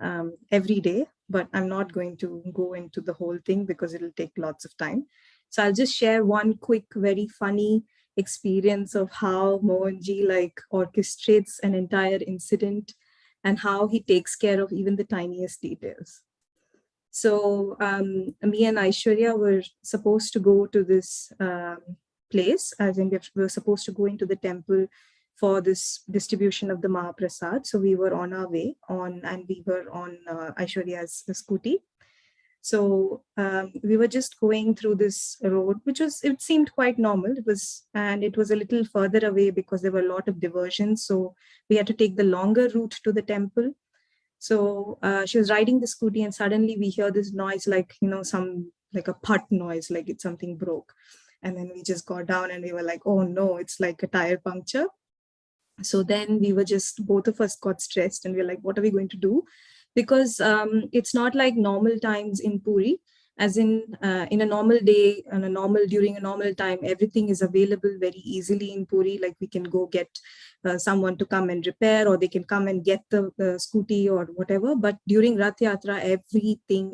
every day. But I'm not going to go into the whole thing because it'll take lots of time. So I'll just share one quick, very funny experience of how Mohanji like orchestrates an entire incident and how he takes care of even the tiniest details. So me and Aishwarya were supposed to go to this place, as in we were supposed to go into the temple for this distribution of the Mahaprasad. So we were on our way and we were on Aishwarya's scooty. So we were just going through this road, it seemed quite normal. It was a little further away because there were a lot of diversions. So we had to take the longer route to the temple. So she was riding the scooty and suddenly we hear this noise, like, like a putt noise, like it's something broke. And then we just got down and we were like, oh no, it's like a tire puncture. So then both of us got stressed and we were like, what are we going to do? Because it's not like normal times in Puri, as in a normal day, during a normal time, everything is available very easily in Puri. Like we can go get someone to come and repair, or they can come and get the scooty or whatever. But during Rath Yatra,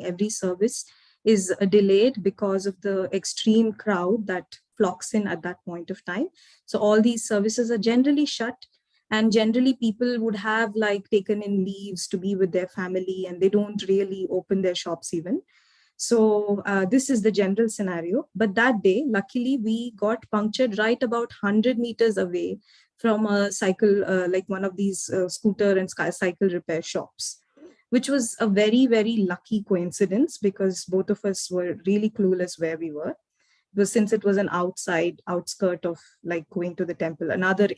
every service is delayed because of the extreme crowd that flocks in at that point of time. So all these services are generally shut. And generally people would have like taken in leaves to be with their family and they don't really open their shops even. So this is the general scenario. But that day, luckily, we got punctured right about 100 meters away from a cycle, like one of these scooter and cycle repair shops, which was a very, very lucky coincidence because both of us were really clueless where we were. Because since it was an outskirt of like going to the temple, another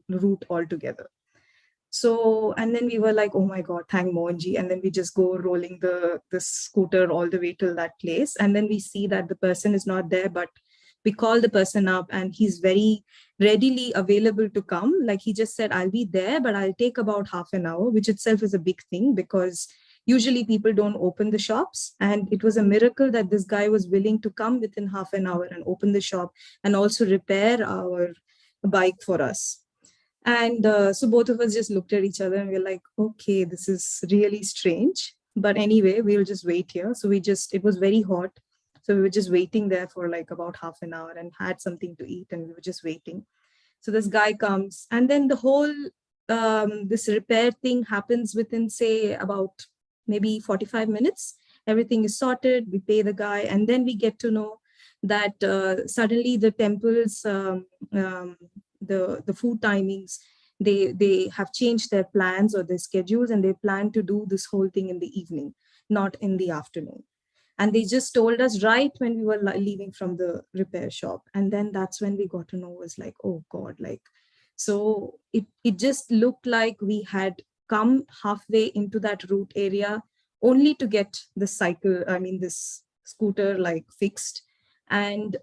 route altogether. So, and then we were like, oh my God, thank Mohanji. And then we just go rolling the scooter all the way till that place. And then we see that the person is not there, but we call the person up and he's very readily available to come. Like he just said, I'll be there, but I'll take about half an hour, which itself is a big thing because usually people don't open the shops. And it was a miracle that this guy was willing to come within half an hour and open the shop and also repair our bike for us. And so both of us just looked at each other and we we're like, okay, this is really strange. But anyway, we'll just wait here. So it was very hot. So we were just waiting there for like about half an hour and had something to eat and we were just waiting. So this guy comes and then the whole, this repair thing happens within say about maybe 45 minutes. Everything is sorted, we pay the guy and then we get to know that suddenly the temple's, the food timings, they have changed their plans or their schedules and they plan to do this whole thing in the evening, not in the afternoon. And they just told us right when we were leaving from the repair shop. And then that's when we got to know, was like, oh God, like, so it just looked like we had come halfway into that route area only to get the this scooter like fixed. And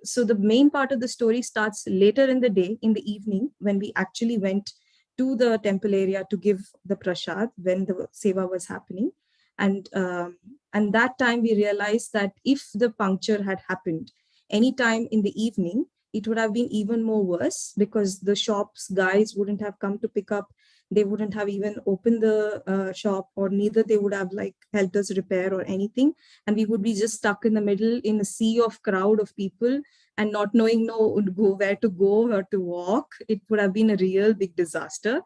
so the main part of the story starts later in the day, in the evening, when we actually went to the temple area to give the prasad when the seva was happening. And that time we realized that if the puncture had happened anytime in the evening, it would have been even more worse, because the shop's guys wouldn't have come to pick up. They wouldn't have even opened the shop, or neither they would have like helped us repair or anything. And we would be just stuck in the middle in a sea of crowd of people and not knowing where to go, where to walk. It would have been a real big disaster.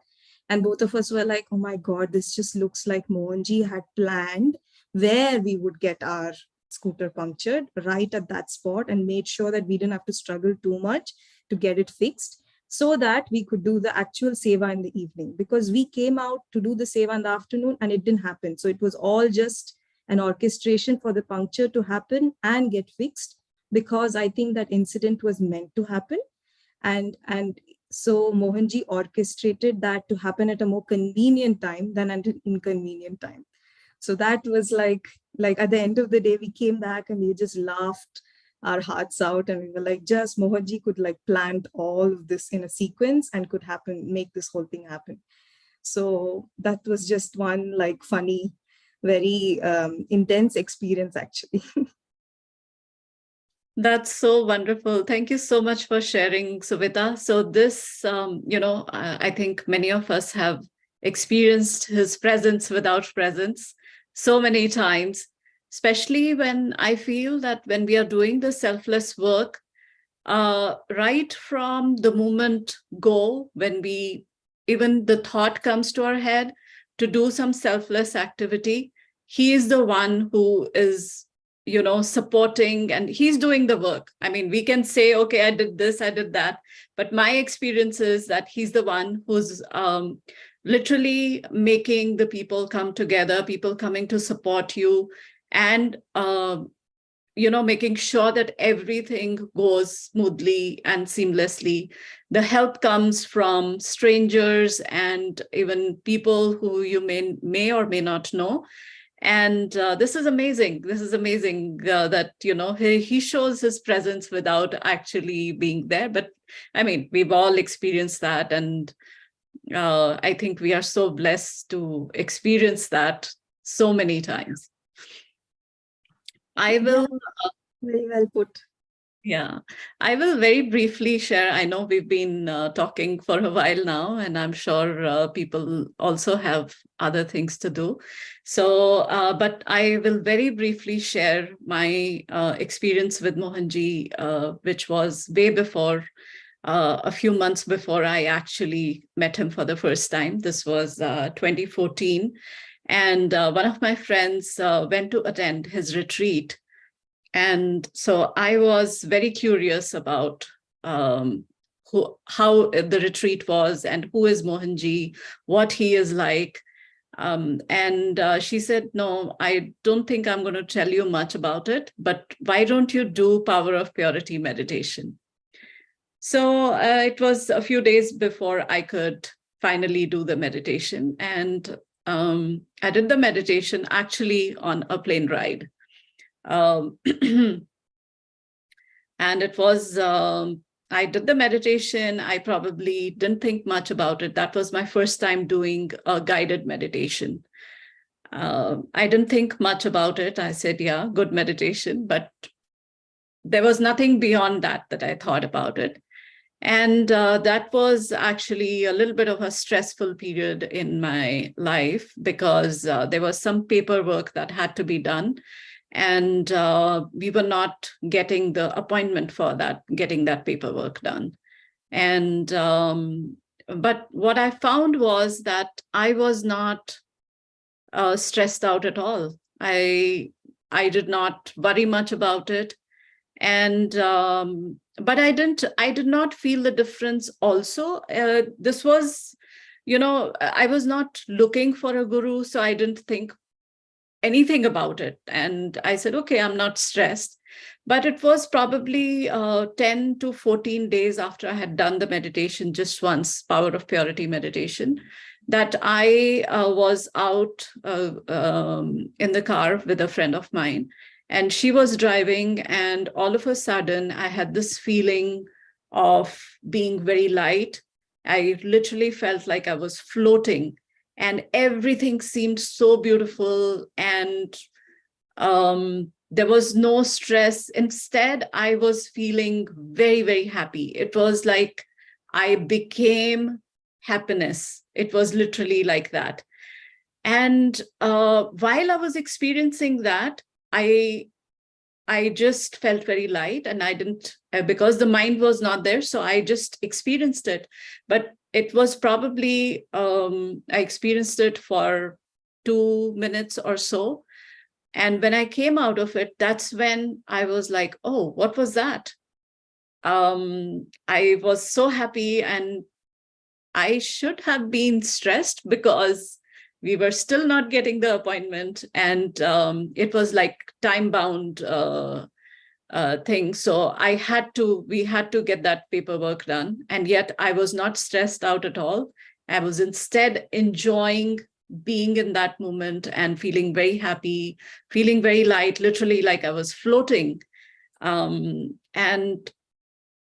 And both of us were like, oh my God, this just looks like Mohanji had planned where we would get our scooter punctured right at that spot, and made sure that we didn't have to struggle too much to get it fixed, so that we could do the actual seva in the evening. Because we came out to do the seva in the afternoon and it didn't happen. So it was all just an orchestration for the puncture to happen and get fixed, because I think that incident was meant to happen. And so Mohanji orchestrated that to happen at a more convenient time than at an inconvenient time. So that was like at the end of the day, we came back and we just laughed our hearts out, and we were like, just Mohanji could like plant all of this in a sequence and could make this whole thing happen. So that was just one like funny, very intense experience actually. That's so wonderful. Thank you so much for sharing, Suvita. So this, I think many of us have experienced his presence without presence so many times, especially when I feel that when we are doing the selfless work, right from the moment go, when even the thought comes to our head to do some selfless activity, he is the one who is supporting, and he's doing the work. I mean, we can say, okay, I did this, I did that, but my experience is that he's the one who's literally making the people come together, people coming to support you, and making sure that everything goes smoothly and seamlessly. The help comes from strangers and even people who you may or may not know. And this is amazing. This is amazing that, he shows his presence without actually being there. But I mean, we've all experienced that. And I think we are so blessed to experience that so many times. I will... Very well put. Yeah, I will very briefly share. I know we've been talking for a while now, and I'm sure people also have other things to do. So, but I will very briefly share my experience with Mohanji, which was way before, a few months before I actually met him for the first time. This was 2014. And one of my friends went to attend his retreat. And so I was very curious about how the retreat was and who is Mohanji, what he is like. And she said, no, I don't think I'm going to tell you much about it, but why don't you do Power of Purity meditation? So it was a few days before I could finally do the meditation. And I did the meditation actually on a plane ride. And it was, I did the meditation. I probably didn't think much about it. That was my first time doing a guided meditation. I didn't think much about it. I said, yeah, good meditation, but there was nothing beyond that I thought about it. And that was actually a little bit of a stressful period in my life, because there was some paperwork that had to be done. And we were not getting the appointment for getting that paperwork done. And but what I found was that I was not stressed out at all. I did not worry much about it. And but I did not feel the difference also. This was, I was not looking for a guru, so I didn't think anything about it. And I said, okay, I'm not stressed. But it was probably 10 to 14 days after I had done the meditation just once, Power of Purity meditation, that I was out in the car with a friend of mine. And she was driving, and all of a sudden I had this feeling of being very light. I literally felt like I was floating, and everything seemed so beautiful, and there was no stress. Instead, I was feeling very, very happy. It was like I became happiness. It was literally like that. And while I was experiencing that, I just felt very light, and I didn't, because the mind was not there, so I just experienced it. But it was probably, I experienced it for 2 minutes or so. And when I came out of it, that's when I was like, oh, what was that? I was so happy, and I should have been stressed because we were still not getting the appointment, and it was like time-bound thing. So we had to get that paperwork done, and yet I was not stressed out at all. I was instead enjoying being in that moment and feeling very happy, feeling very light, literally like I was floating. And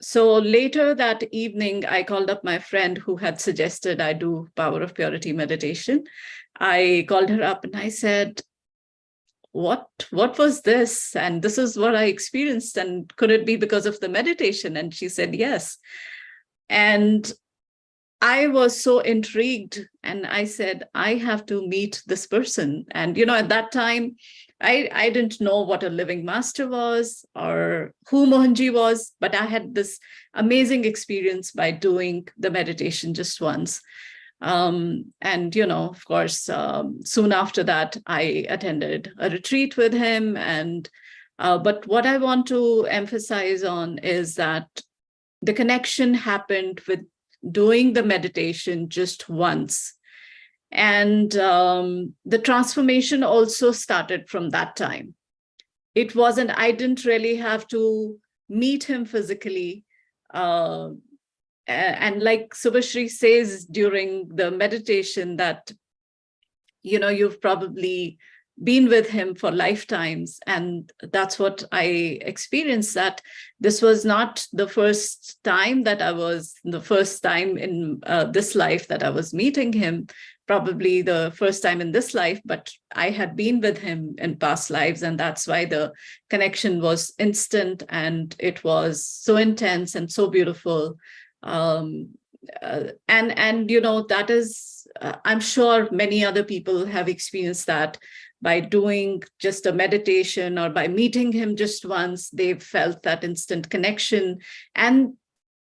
so later that evening, I called up my friend who had suggested I do Power of Purity meditation. I called her up and I said, what was this? And this is what I experienced. And could it be because of the meditation? And she said, yes. And I was so intrigued, and I said, I have to meet this person. And, at that time, I didn't know what a living master was or who Mohanji was, but I had this amazing experience by doing the meditation just once. And, of course, soon after that, I attended a retreat with him. And but what I want to emphasize on is that the connection happened with doing the meditation just once. And the transformation also started from that time. I didn't really have to meet him physically. And like Subhashri says during the meditation that, you've probably been with him for lifetimes. And that's what I experienced, that this was not the first time in this life that I was meeting him, probably the first time in this life, but I had been with him in past lives. And that's why the connection was instant, and it was so intense and so beautiful. That is, I'm sure many other people have experienced that. By doing just a meditation or by meeting him just once, they've felt that instant connection. And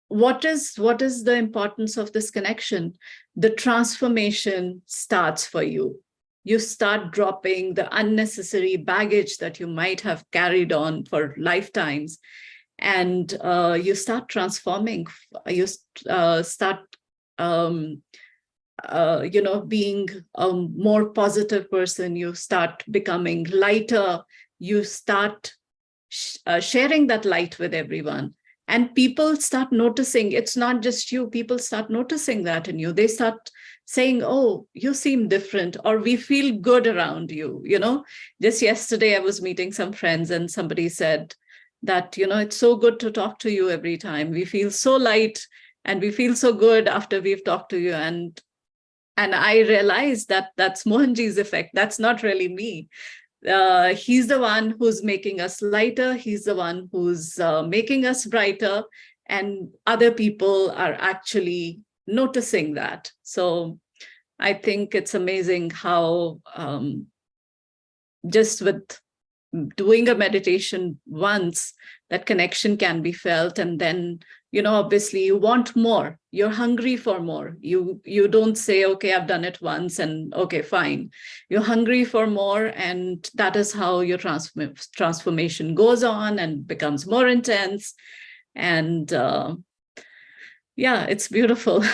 what is the importance of this connection? The transformation starts for you. You start dropping the unnecessary baggage that you might have carried on for lifetimes, and you start transforming. You start being a more positive person. You start becoming lighter. You start sharing that light with everyone. And people start noticing. It's not just you. People start noticing that in you. They start saying, oh, you seem different, or we feel good around you. Just yesterday I was meeting some friends, and somebody said that, it's so good to talk to you every time. We feel so light, and we feel so good after we've talked to you. And I realized that that's Mohanji's effect. That's not really me. He's the one who's making us lighter. He's the one who's making us brighter. And other people are actually noticing that. So I think it's amazing how just with doing a meditation once, that connection can be felt. And then, obviously you want more. You're hungry for more. You don't say, okay, I've done it once and okay, fine. You're hungry for more. And that is how your transformation goes on and becomes more intense. And yeah, it's beautiful.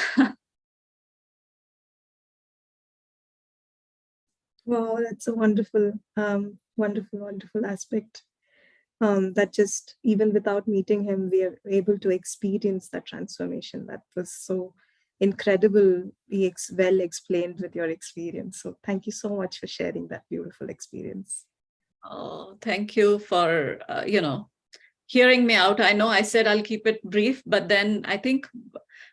Wow, that's a wonderful, wonderful aspect. That just, even without meeting him, we are able to experience that transformation. That was so incredibly well explained with your experience. So thank you so much for sharing that beautiful experience. Oh, thank you for, hearing me out. I know I said I'll keep it brief, but then I think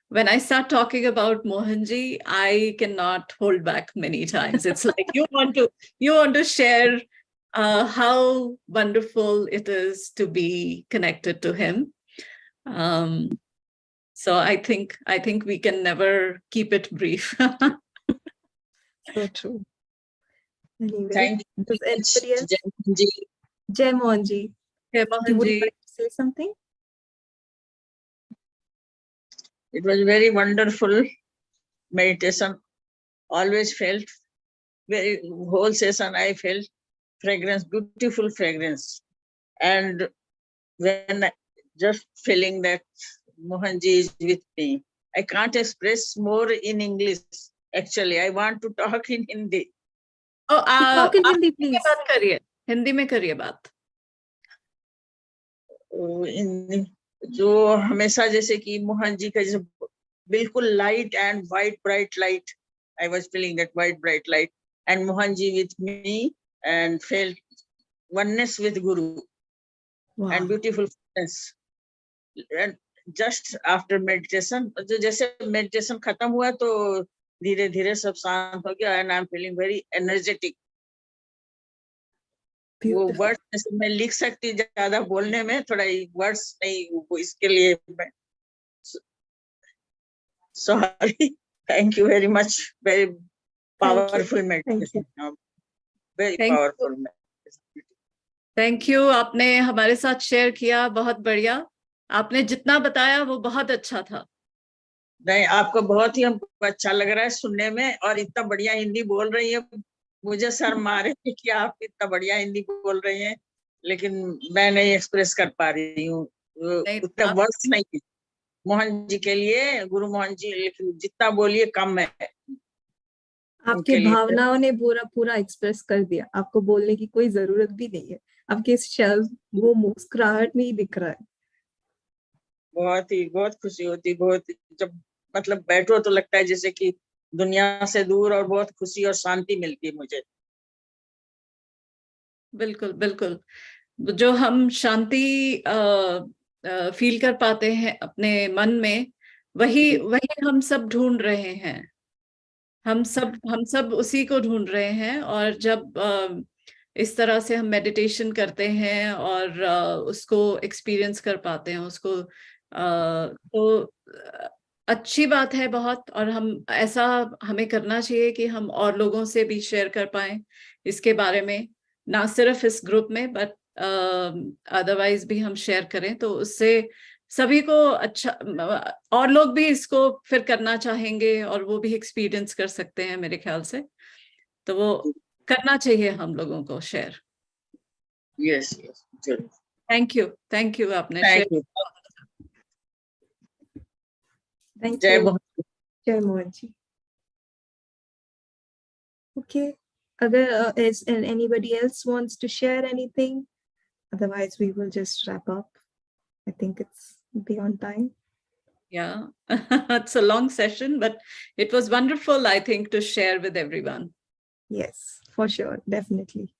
when I start talking about Mohanji, I cannot hold back many times. It's like you want to share how wonderful it is to be connected to him. So I think we can never keep it brief. So true. Anyway, Thank you does very much, anybody else? Jayanti. Jai Mohanji, Hey, you would Mohanji. like to say something? It was very wonderful meditation. Always felt very whole session. I felt fragrance, beautiful fragrance, and when just feeling that Mohanji is with me, I can't express more in English. Actually, I want to talk in Hindi. Oh, Talk in आप Hindi, Hindi में please. बात करिए, हिंदी में करिए बात. जो हमेशा जैसे कि मोहन जी का जैसे बिल्कुल light and white bright light, I was feeling that white bright light and Mohan ji with me and felt oneness with guru. Wow. And beautiful friends. And just after meditation, तो जैसे meditation खत्म हुआ तो धीरे धीरे सब शांत हो गया and I'm feeling very energetic. वो Beautiful. वर्ड्स मैं लिख सकती ज्यादा बोलने में थोड़ा वर्ड्स नहीं, वो इसके लिए मैं sorry. Thank you very much. Very powerful meditation. Very Thank you. powerful meditation. Thank you, आपने हमारे साथ शेयर किया, बहुत बढ़िया. आपने जितना बताया वो बहुत अच्छा था. नहीं, आपको बहुत ही हमको अच्छा लग रहा है सुनने में, और इतना बढ़िया हिंदी बोल रही है. मुझे शर्म आ रही है कि आप इतना बढ़िया हिंदी बोल रही हैं, लेकिन मैं नहीं एक्सप्रेस कर पा रही हूँ, उतना वर्ड्स नहीं है मोहन जी के लिए, गुरु मोहन जी, लेकिन जितना बोलिए कम है. आपके भावनाओं ने पूरा एक्सप्रेस कर दिया. आपको बोलने की कोई जरूरत भी नहीं है. आपके शब्द वो मुस्कुराहट में ही दिख रहा है. बहुत खुशी होती, बहुत, जब मतलब बैठो तो लगता है जैसे कि दुनिया से दूर, और बहुत खुशी और शांति मिलती है मुझे. बिल्कुल बिल्कुल. जो हम शांति फील कर पाते हैं अपने मन में, वही हम सब ढूंढ रहे हैं. हम सब उसी को ढूंढ रहे हैं. और जब इस तरह से हम मेडिटेशन करते हैं और उसको एक्सपीरियंस कर पाते हैं, उसको तो अच्छी बात है बहुत. और हमें करना चाहिए कि हम और लोगों से भी शेयर कर पाएं इसके बारे में, ना सिर्फ इस ग्रुप में बट अदरवाइज भी हम शेयर करें, तो उससे सभी को अच्छा, और लोग भी इसको फिर करना चाहेंगे और वो भी एक्सपीरियंस कर सकते हैं मेरे ख्याल से. तो वो करना चाहिए हम लोगों को शेयर. यस जरूर. थैंक यू आपने शेयर. Thank जय you. मोहन. जय Mohan ji. Okay. Agar is anybody else wants to share anything, otherwise we will just wrap up. I think it's beyond time. Yeah, it's a long session, but it was wonderful, I think, to share with everyone. Yes, for sure, definitely.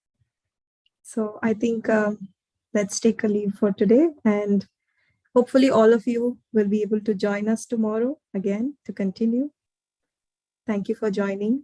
So I think let's take a leave for today, and hopefully all of you will be able to join us tomorrow again to continue. Thank you for joining.